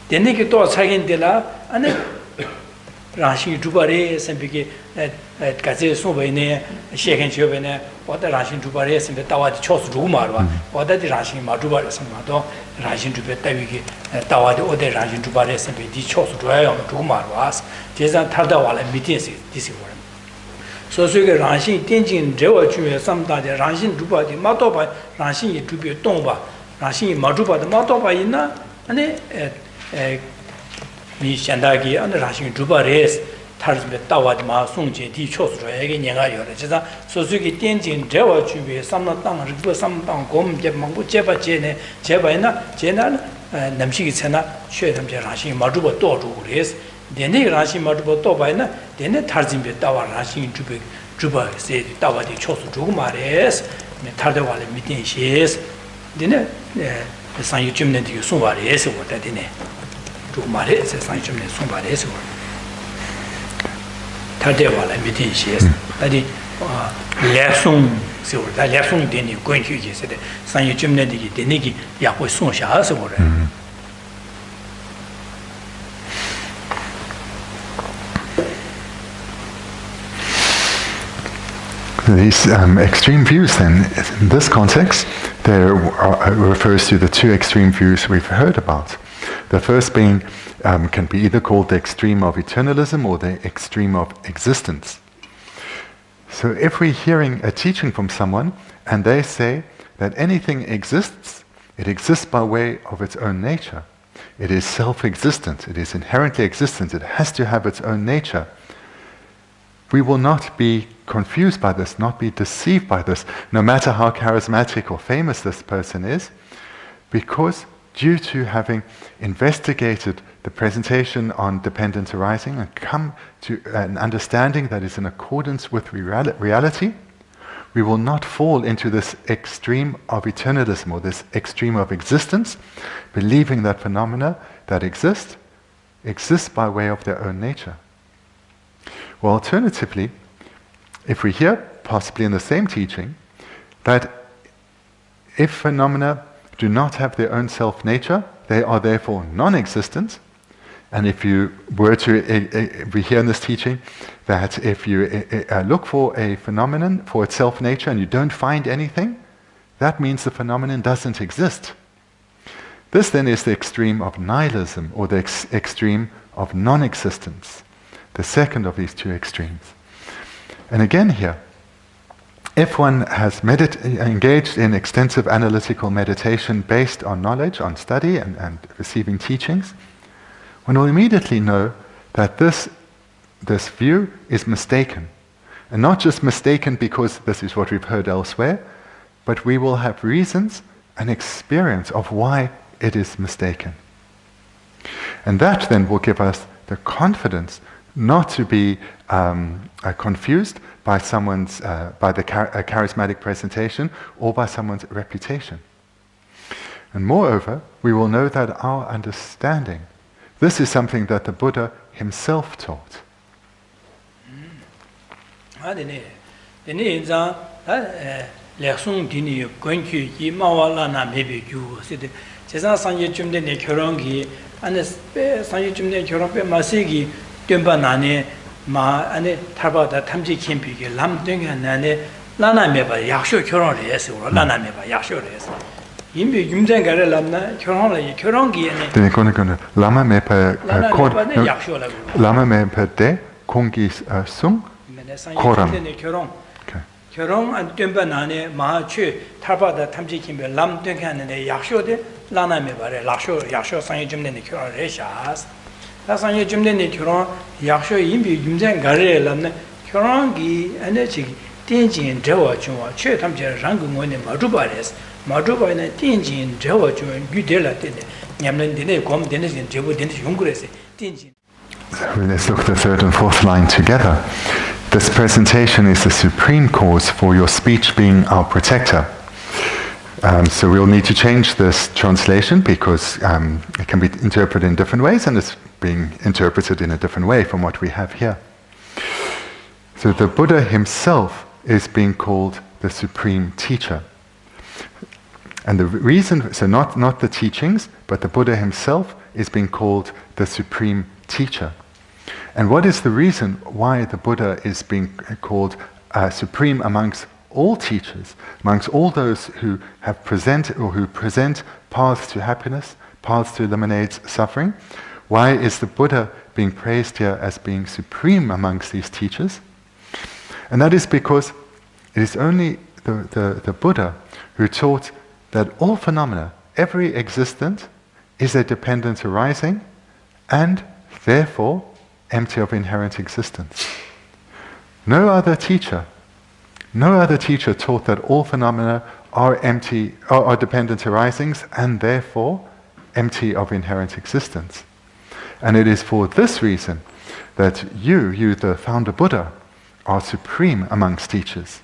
The naked door second de la and Rashi Jubares and Biggie at Gazet Sobene, Shaken Jovene, or the Rashi Jubares and the Tawa Chos Rumarwa, or the Rashi Madubares and Mado, Rashi Jubetaviki, Tawa or the Rashi Jubares and the Chos Rumarwas, Jason Tardawala and Mitis, this one. So, Rashi, Tianjin, Jewa, some Rashi Juba, the Matoba, Rashi to be Tomba, Rashi Maduba, the Matoba ina, and Mi Shandagi and Rashi Juba race, Tarzbe Tawad Ma Sungje, Di Chos, again Yangayo, Suzuki Tianjin, Jewa Jubi, some Tang, some Tang, Gom, Jemabu, Jeba Jene, Jebaina, Jenan, 남식이 채나 쉐 담제 라시 마주버 또주 그래서 데네 라시 마주버 또 봐이나 데네 타진베 따와 라시 주버 세 따와디 초수 주고 말해서 타르데와레 미팅시스 데네 상유 쯤내디 송바레서 뭐다데네 주고 말해서 상유 쯤내 송바레서 타르데와레 미팅시스 다디 레송 세월다 레송 데니 권규기세데 상유 쯤내디 데니기 약고 송샤서 뭐래 These extreme views, then, in this context, refers to the two extreme views we've heard about. The first being can be either called the extreme of eternalism or the extreme of existence. So, if we're hearing a teaching from someone and they say that anything exists, it exists by way of its own nature. It is self-existent. It is inherently existent. It has to have its own nature. We will not be confused by this, not be deceived by this, no matter how charismatic or famous this person is, because due to having investigated the presentation on dependent arising and come to an understanding that is in accordance with reality, we will not fall into this extreme of eternalism or this extreme of existence, believing that phenomena that exist by way of their own nature. Well, alternatively, if we hear, possibly in the same teaching, that if phenomena do not have their own self-nature, they are therefore non-existent, and if you were to, we hear in this teaching, that if you look for a phenomenon for its self-nature and you don't find anything, that means the phenomenon doesn't exist. This then is the extreme of nihilism, or the extreme of non-existence. The second of these two extremes. And again here, if one has engaged in extensive analytical meditation based on knowledge, on study and receiving teachings, one will immediately know that this view is mistaken. And not just mistaken because this is what we've heard elsewhere, but we will have reasons and experience of why it is mistaken. And that then will give us the confidence not to be confused by someone's by the charismatic presentation or by someone's reputation. And moreover, we will know that our understanding, this is something that the Buddha himself taught. Dumba nane ma ane tabada tamji kimpi lam dunga nane lana meba yaksho kyoron res or lana meba yaksho res yimbi yumzen gare lamna kyoron la kyoron gi ane Dene kone lama mepa yaksho la lama mepa de kongi sung koram kyoron an dumba nane ma chu tabada tamji kimpi lam dunga nane yaksho de lana meba re yaksho sangye jumne kyoron resas 사상에 좀 되는 결혼 약속 임비 임장 가래라는 결혼기 에너지 땡진 저와 중와 최탐제 랑근원에 마주바에는 땡진 저와 중 유del라 되네 냠는 되네 곰 되네 제부 되네 용그래서 땡진 Let's look at the third and fourth line together. This presentation is the supreme cause for your speech being our protector. So we'll need to change this translation because it can be interpreted in different ways and it's being interpreted in a different way from what we have here. So the Buddha himself is being called the supreme teacher. And the reason, so not the teachings, but the Buddha himself is being called the supreme teacher. And what is the reason why the Buddha is being called supreme amongst all teachers, amongst all those who have present paths to happiness, paths to eliminate suffering? Why is the Buddha being praised here as being supreme amongst these teachers? And that is because it is only the Buddha who taught that all phenomena, every existent, is a dependent arising and therefore empty of inherent existence. No other teacher taught that all phenomena are empty, are dependent arisings and therefore empty of inherent existence. And it is for this reason that you, the founder Buddha, are supreme amongst teachers.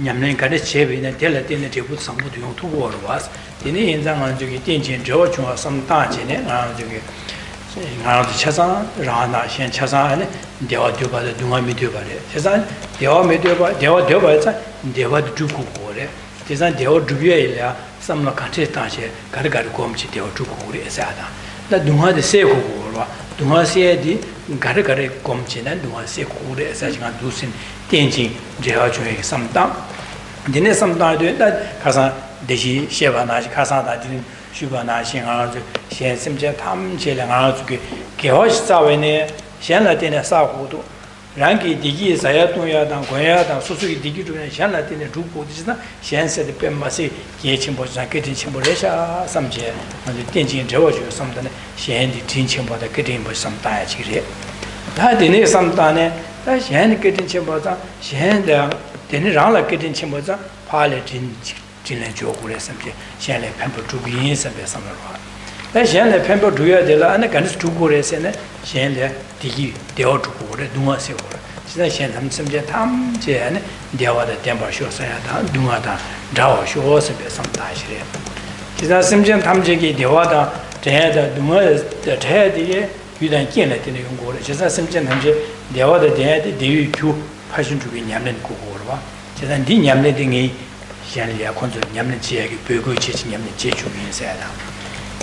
Nyamlen kare chebe na tela tene tebu sambu du yong tu wo was dine yin zang an jogi den jin zhe wo chung sam da ji ne an jogi nga de cha sa ra na xian cha sa ne dewa de ba de dunga mi de ba de cha sa dewa me de ba dewa de ba cha dewa de ju ku ko le cha sa dewa ju ye ya sam la ka che ta che gar gar ko m chi dewa ju ku le sa da la dunga de se ko ko ba dunga se di gar gar ko m chi na dunga se ku le sa ji ga du sin Tianjin Jeha Chue Samdang. Dine Samdang do that Kasa Deshi Sheva Nash Kasa that didn't Shuba Nash and Arzu, Shen Simja Tam Chelang Arzuki, Kehosh Savene, Shen Latina Sahudu, Ranki Digi Sayatuya, Dan Goya, Dan Susu Digi to Shen Latina Drupu, Shen said the Pemasi, Yechimbo, and Kitchen Chimboresha, Samje, and the Tianjin Jeha Chue Samdan, Shen the Tinchimbo, the Kitchen was some time. That dine Samtane. 다 현 getting chimboza 현 the then rang getting chimboza pale 진래 조고래 섬제 현래 펜버 주비인 섬에 섬을 봐. 다 현래 펜버 주야 되라 안에 간스 주고래세네 현래 디기 되어 주고래 누가세고. 진짜 현 섬제 탐제네 대화의 템버 쇼서야다 누가다 자오 쇼서 섬다시래. 진짜 섬제 탐제기 대화다 대야다 누가의 대야디에 유단见了的用过了，就是深圳他们是另外的店的地域就派生出给年人过过了吧，就是你年人的人现在也看着年人接个包括接年人接触面噻的，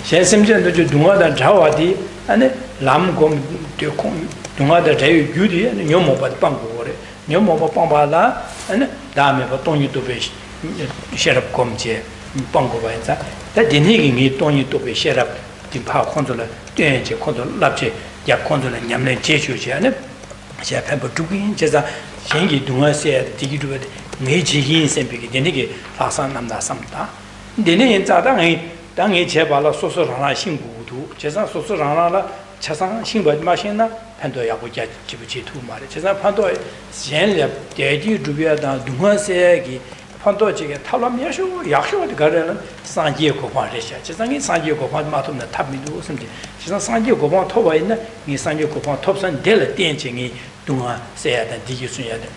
现在深圳都就东华的潮华的，那南广的空东华的这有的牛毛把帮过的，牛毛把帮把啦，那大面把东西都被写入公街帮过吧，但今天给你东西都被写入。就怕看出来，对，就看出那些也看出来，年们接触起来呢，现在看不住根，就是现在东亚些地区的，没几个人身边的那个拉萨那么大什么大，那人咋当然去把那说让他辛苦图，就是说让他吃上辛苦嘛些呢，判断也不接接不接图嘛的，就是判断现在地区周边的东亚些个。判断这个讨论面说，也说的个人三界国方这些，就是你三界国方嘛，他们他们都什么的，其实三界国方讨完呢，你三界国方讨上得了点钱的东啊，谁呀的地区村呀的，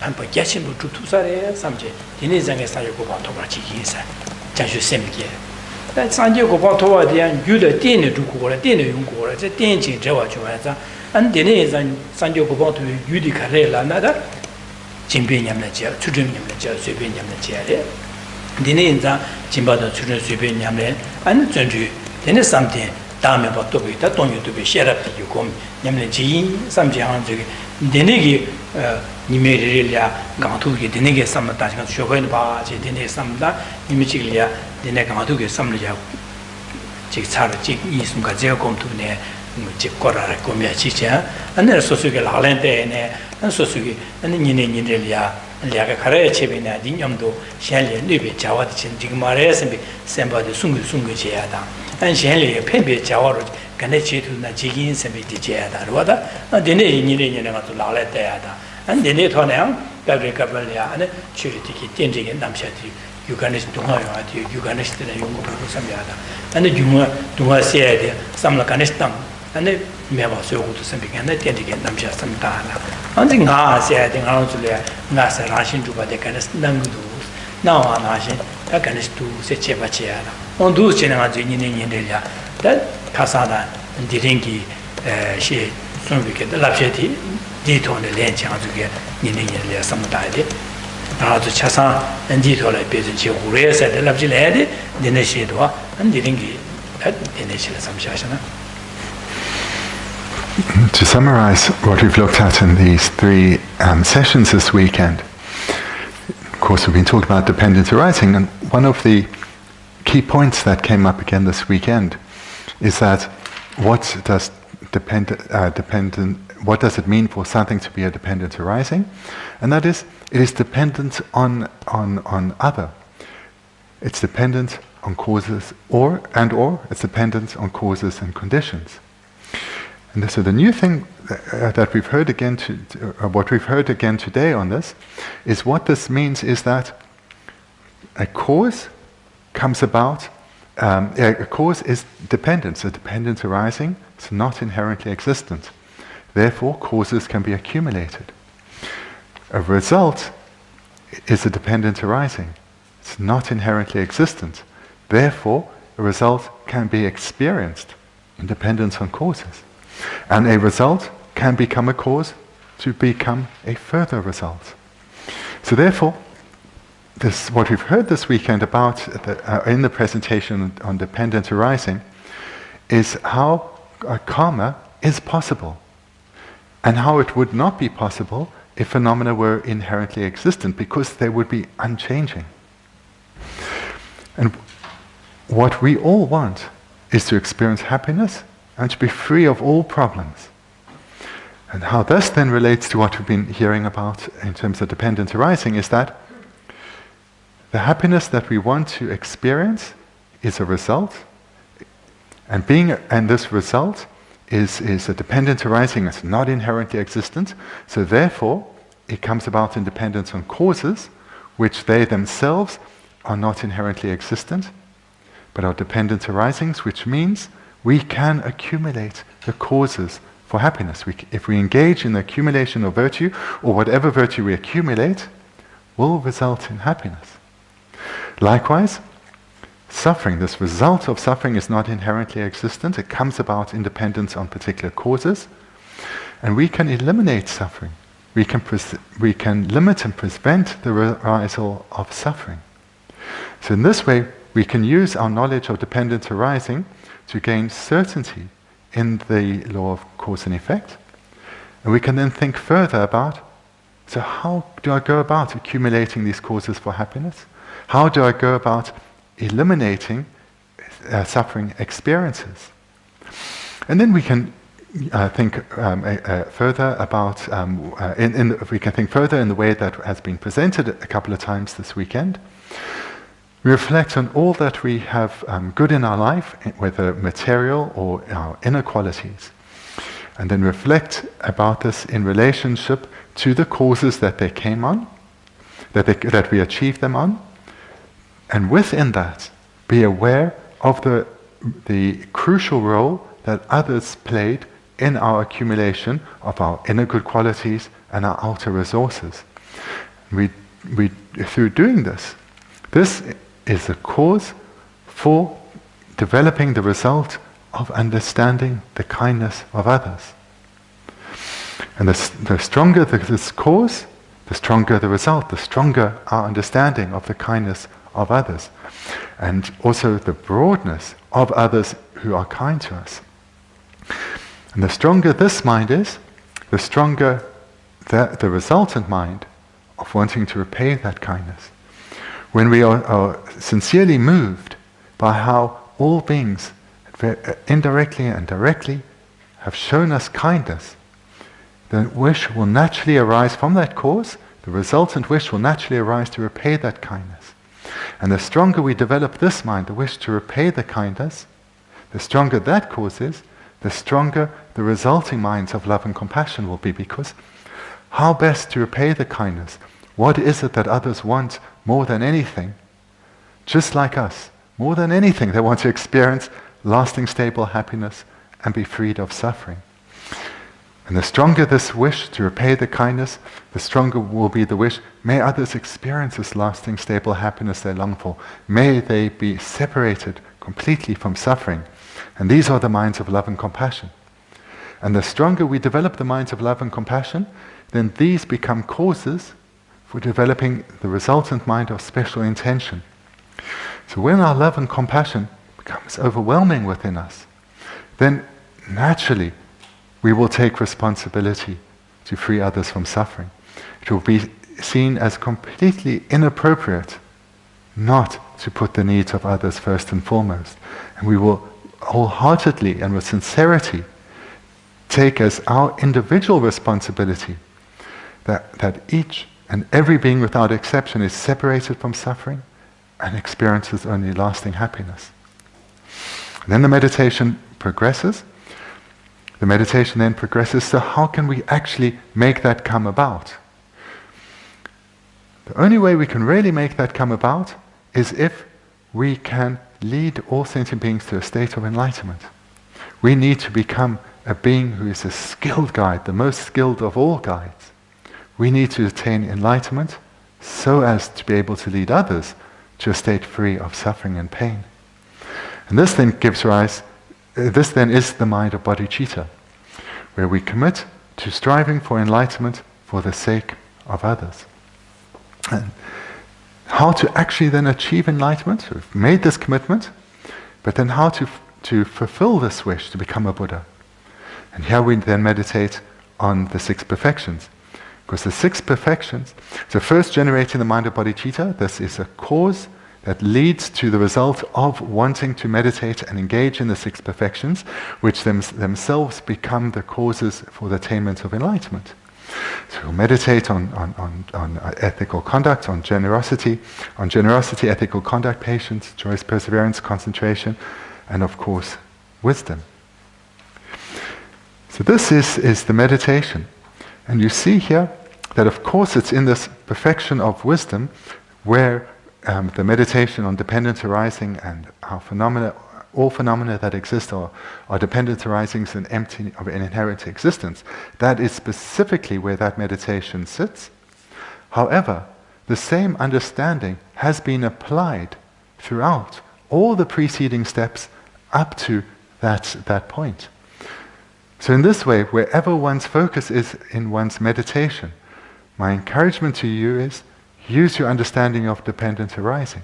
他们也全部主土啥的什么的，今天这个三界国方讨完几个噻，讲究什么的？但三界国方讨完的，有的电的就过了，电的用过了，这电钱这话就完了，按电的人三界国方都有的看来了，那的。金边年们接，出征年们接，随便年们接的。今年人家金巴的出征随便年们，按专注，今年3天，大面把都被他东西都被写了的有功，年们接应3天行这个，今年个你们这里啊，港头个今年个什么大像学会的吧，这今年什么的，你们这里啊，今年港头个什么的，这个差了这艺术个这个工头呢。这过来过面之前，那说个老人的呢，那说个那年的俩两个开来这边呢，人家都县里那边讲话的钱，这个马来身边三把的送给这样的，按县里偏偏讲话了，跟那街头那几个人身边的这样的，是吧的？那年那个都老来的呀的，按年他那样，隔壁俩，那去这个电这个南下的。有可能是东华用啊，有可能是在用过不什么样的，那用啊东华写的，什么可能是当，那没办法，所以我都身边那电这个南下什么大了，反正俺写的俺出来，俺是拉新主把的，可能是能够读，那我那些，他可能是读是接不接了，我读起来俺就年的了，但他啥呢？地人给写准备给的那些的地头的连讲这个年了什么大的。然后就吃上地头来变成去湖来晒的，那不就来的？你那些的话，你那个，你那些怎么想想呢？ To summarize what we've looked at in these 3 sessions this weekend, of course we've been talking about dependent arising, and one of the key points that came up again this weekend is that what does what does it mean for something to be a dependent arising? And that is, it is dependent on other. it's dependent on causes, or it's dependent on causes and conditions. And so the new thing that we've heard again, what we've heard again today on this, is what this means is that a cause comes about. A cause is dependence. A dependence arising is not inherently existent. Therefore, causes can be accumulated. A result is a dependent arising. It's not inherently existent. Therefore, a result can be experienced in dependence on causes. And a result can become a cause to become a further result. So therefore, what we've heard this weekend about in the presentation on dependent arising is how karma is possible, and how it would not be possible if phenomena were inherently existent, because they would be unchanging. And what we all want is to experience happiness and to be free of all problems. And how this then relates to what we've been hearing about in terms of dependent arising is that the happiness that we want to experience is a result, and this result is a dependent arising that's not inherently existent, so therefore it comes about in dependence on causes, which they themselves are not inherently existent, but are dependent arisings, which means we can accumulate the causes for happiness. If we engage in the accumulation of virtue, or whatever virtue we accumulate, will result in happiness. Likewise, suffering, this result of suffering is not inherently existent. It comes about in dependence on particular causes, and we can eliminate suffering. We can limit and prevent the arisal of suffering. So in this way, we can use our knowledge of dependent arising to gain certainty in the law of cause and effect. And we can then think further about, so how do I go about accumulating these causes for happiness? How do I go about eliminating suffering experiences? And then we can think further about, we can think further in the way that has been presented a couple of times this weekend. We reflect on all that we have good in our life, whether material or our inner qualities, and then reflect about this in relationship to the causes that they came on, that we achieved them on, and within that, be aware of the crucial role that others played in our accumulation of our inner good qualities and our outer resources. Through doing this is a cause for developing the result of understanding the kindness of others. And the stronger this cause, the stronger the result, the stronger our understanding of the kindness of others, and also the broadness of others who are kind to us. And the stronger this mind is, the stronger the resultant mind of wanting to repay that kindness. When we are sincerely moved by how all beings, indirectly and directly, have shown us kindness, the wish will naturally arise from that cause, the resultant wish will naturally arise to repay that kindness. And the stronger we develop this mind, the wish to repay the kindness, the stronger that cause is, the stronger the resulting minds of love and compassion will be, because how best to repay the kindness? What is it that others want more than anything? Just like us, more than anything, they want to experience lasting, stable happiness and be freed of suffering. And the stronger this wish to repay the kindness, the stronger will be the wish, may others experience this lasting, stable happiness they long for. May they be separated completely from suffering. And these are the minds of love and compassion. And the stronger we develop the minds of love and compassion, then these become causes for developing the resultant mind of special intention. So when our love and compassion becomes overwhelming within us, then naturally we will take responsibility to free others from suffering. It will be seen as completely inappropriate not to put the needs of others first and foremost. And we will wholeheartedly and with sincerity take as our individual responsibility that each and every being without exception is separated from suffering and experiences only lasting happiness. And then the meditation progresses. The meditation then progresses, so how can we actually make that come about? The only way we can really make that come about is if we can lead all sentient beings to a state of enlightenment. We need to become a being who is a skilled guide, the most skilled of all guides. We need to attain enlightenment so as to be able to lead others to a state free of suffering and pain. And this then is the mind of bodhicitta, where we commit to striving for enlightenment for the sake of others. And how to actually then achieve enlightenment? We've made this commitment, but then how to fulfill this wish to become a Buddha? And here we then meditate on the 6 perfections. Because the 6 perfections, so first generating the mind of bodhicitta, this is a cause that leads to the result of wanting to meditate and engage in the 6 perfections, which themselves become the causes for the attainment of enlightenment. So we'll meditate on ethical conduct, on generosity, ethical conduct, patience, choice, perseverance, concentration, and of course, wisdom. So this is the meditation. And you see here that of course it's in this perfection of wisdom where the meditation on dependent arising and how all phenomena that exist are dependent arisings and empty of an inherent existence. That is specifically where that meditation sits. However, the same understanding has been applied throughout all the preceding steps up to that point. So in this way, wherever one's focus is in one's meditation, my encouragement to you is use your understanding of dependent arising.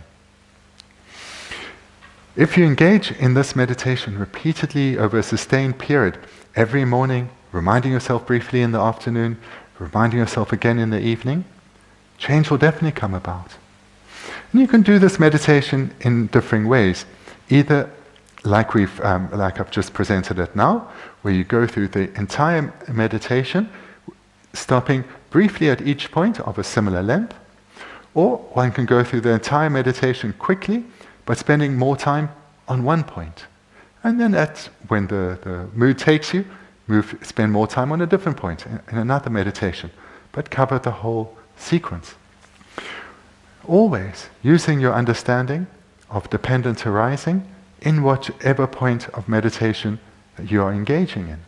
If you engage in this meditation repeatedly over a sustained period, every morning, reminding yourself briefly in the afternoon, reminding yourself again in the evening, change will definitely come about. And you can do this meditation in differing ways. Either like I've just presented it now, where you go through the entire meditation, stopping briefly at each point of a similar length, or one can go through the entire meditation quickly, but spending more time on one point. And then when the mood takes you, spend more time on a different point in another meditation, but cover the whole sequence. Always using your understanding of dependent arising in whatever point of meditation that you are engaging in.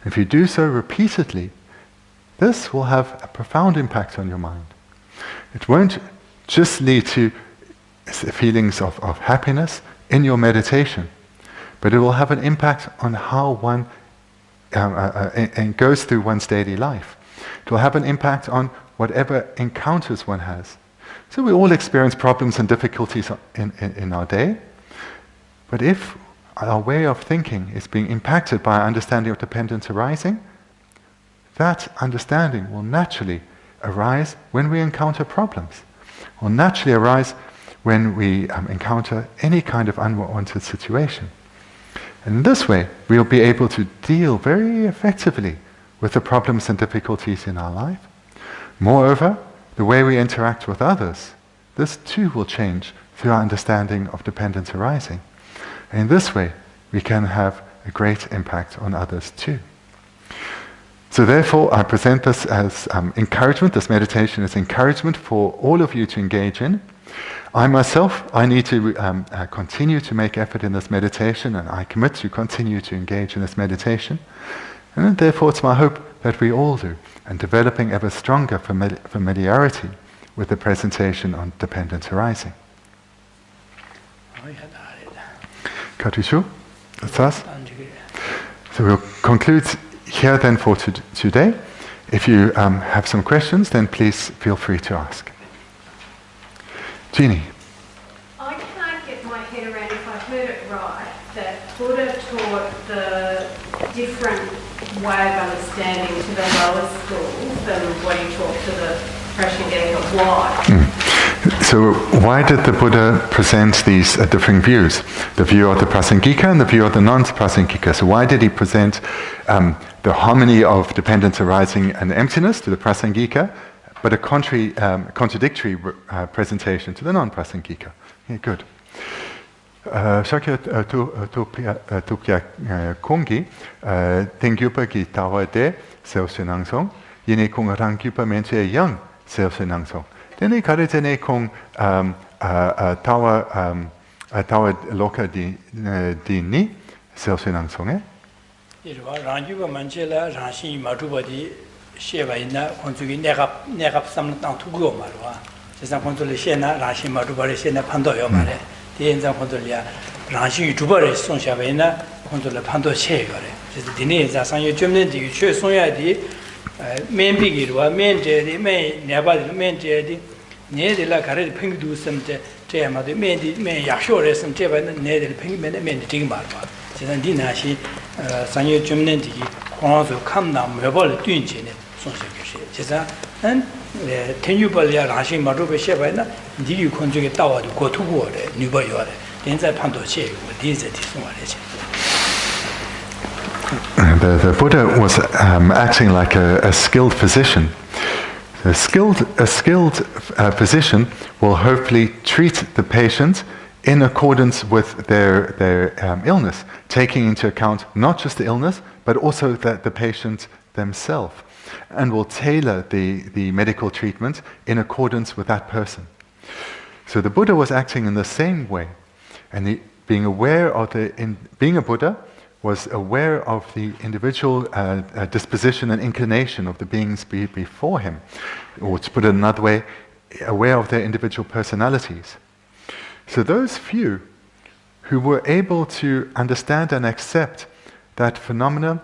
If you do so repeatedly, this will have a profound impact on your mind. It won't just lead to feelings of happiness in your meditation, but it will have an impact on how one goes through one's daily life. It will have an impact on whatever encounters one has. So we all experience problems and difficulties in our day, but if our way of thinking is being impacted by our understanding of dependent arising, that understanding will naturally arise when we encounter problems, will naturally arise when we encounter any kind of unwanted situation. And in this way, we'll be able to deal very effectively with the problems and difficulties in our life. Moreover, the way we interact with others, this too will change through our understanding of dependent arising. And in this way, we can have a great impact on others too. So therefore, I present this as encouragement. This meditation is encouragement for all of you to engage in. I myself, I need to continue to make effort in this meditation, and I commit to continue to engage in this meditation. And therefore, it's my hope that we all do, and developing ever stronger familiarity with the presentation on dependent arising. Katushu, that's us. So we'll conclude here then for today. If you have some questions, then please feel free to ask. Jeannie. I can't get my head around, if I heard it right, that Buddha taught the different way of understanding to the lower school than what he taught to the Prasangika. Why? So why did the Buddha present these differing views? The view of the Prasangika and the view of the non-Prasangika. So why did he present the harmony of dependent arising and emptiness to the Prasangika, but a contradictory presentation to the non-prasangika. Okay, good. Shakya Tupya Kongi, Tengyupa ki tawa de Selsenangsong, Yene Kong Rangkyupa Menche Yang Selsenangsong. Dene Karetene Kong tawa loka di ni Selsenangsong. Rangkyupa Manchela, Rashi Matubadi, Shevaina, Konsugi Negap Samnang Tugo Marwa. Just a consul Shena, Rashi Matubari Shena Pandoyo Mare. The ends of Condolia, Rashi Tubari, Sonshavena, Condola Pando Shegare. Just the Dine, Zasan German, you choose Sonia di, main big, main daddy, main never main daddy, near the Lacare Pink do some Tema, the main Yashore, some Teva, near the Pink men, main Tingmarwa. Just Dina, she Sanya German, also come down, Mabel Dunjin, Sonsakishi. Just and Tenubalia, Rashi Maruba Shevana, did you conjugate tower to go to war, Nubayore, then that Pando Che, these are the Buddha was acting like a skilled physician. A skilled physician will hopefully treat the patient in accordance with their illness, taking into account not just the illness, but also the patient themselves, and will tailor the medical treatment in accordance with that person. So the Buddha was acting in the same way, and being aware of being a Buddha was aware of the individual disposition and inclination of the beings before him, or to put it another way, aware of their individual personalities. So those few who were able to understand and accept that phenomena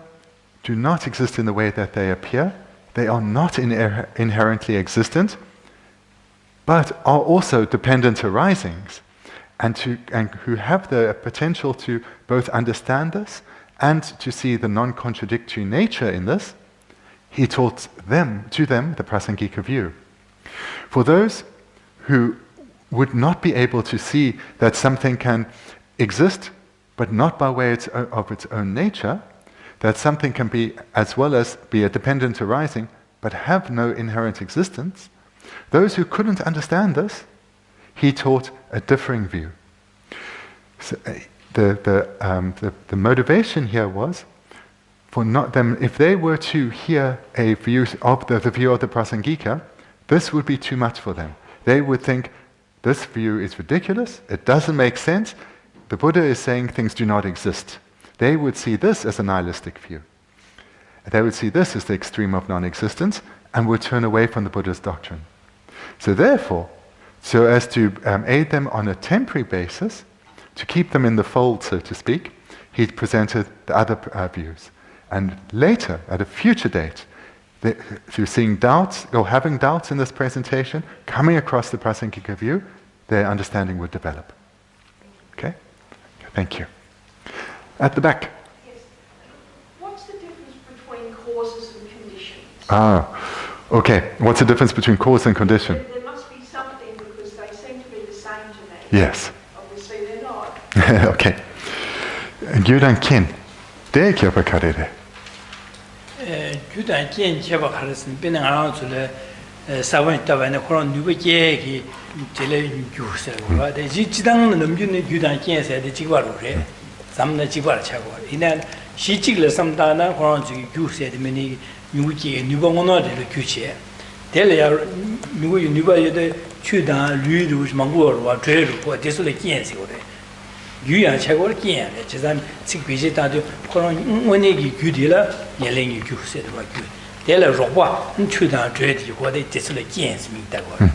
do not exist in the way that they appear, they are not inherently existent, but are also dependent arisings, and who have the potential to both understand this and to see the non-contradictory nature in this, he taught to them the prasangika view. For those who would not be able to see that something can exist, but not by way of its own nature, that something can be, as well as be a dependent arising, but have no inherent existence, those who couldn't understand this, he taught a differing view. So, the motivation here was for not them, if they were to hear a view of the view of the prasangika, this would be too much for them. They would think, this view is ridiculous, it doesn't make sense, the Buddha is saying things do not exist. They would see this as a nihilistic view. They would see this as the extreme of non-existence and would turn away from the Buddha's doctrine. So therefore, so as to aid them on a temporary basis, to keep them in the fold, so to speak, he presented the other views. And later, at a future date, through seeing doubts, or having doubts in this presentation, coming across the prasangika view, their understanding would develop. Okay? Thank you. At the back. Yes. What's the difference between causes and conditions? Okay. What's the difference between cause and condition? There must be something, because they seem to be the same to me. Yes. Obviously they're not. Okay. Gyudan kin. De kyopa karere. Gyudan kin cheba karasin, bina around to the Savan Tavan, Koran Nubaki, Tele Gyusa. The Jidang Lumjun Gyudan kin said the Chihuahua. Some the Chihuahua Chagua. In a she chigla some dana, Koran to said many Nuki and Nubango de Kuche. Tell ya Nuba the Chudan, Ludu, Mangor, or Treru, or Desolate Kiansi. You are Chagor Kian, which is I'm sick visit at the Koran Winegi Gudilla, yelling you said what good. Tell a robot and Chudan Tread you what they desolate Kians mean that word.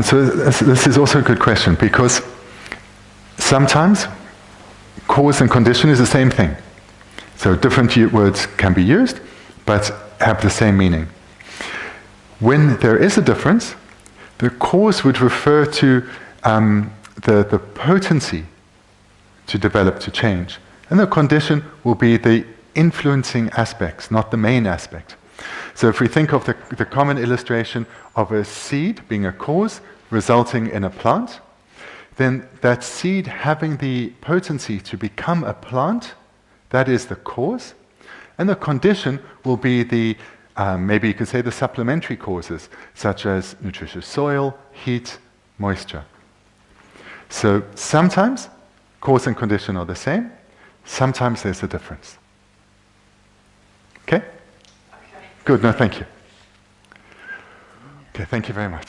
So this is also a good question, because sometimes cause and condition is the same thing. So different words can be used, but have the same meaning. When there is a difference, the cause would refer to the potency to develop, to change. And the condition will be the influencing aspects, not the main aspect. So if we think of the common illustration of a seed being a cause resulting in a plant, then that seed having the potency to become a plant, that is the cause. And the condition will be the maybe you could say the supplementary causes, such as nutritious soil, heat, moisture. So sometimes cause and condition are the same, sometimes there's a difference. Okay? Okay. Good, no, thank you. Okay, thank you very much.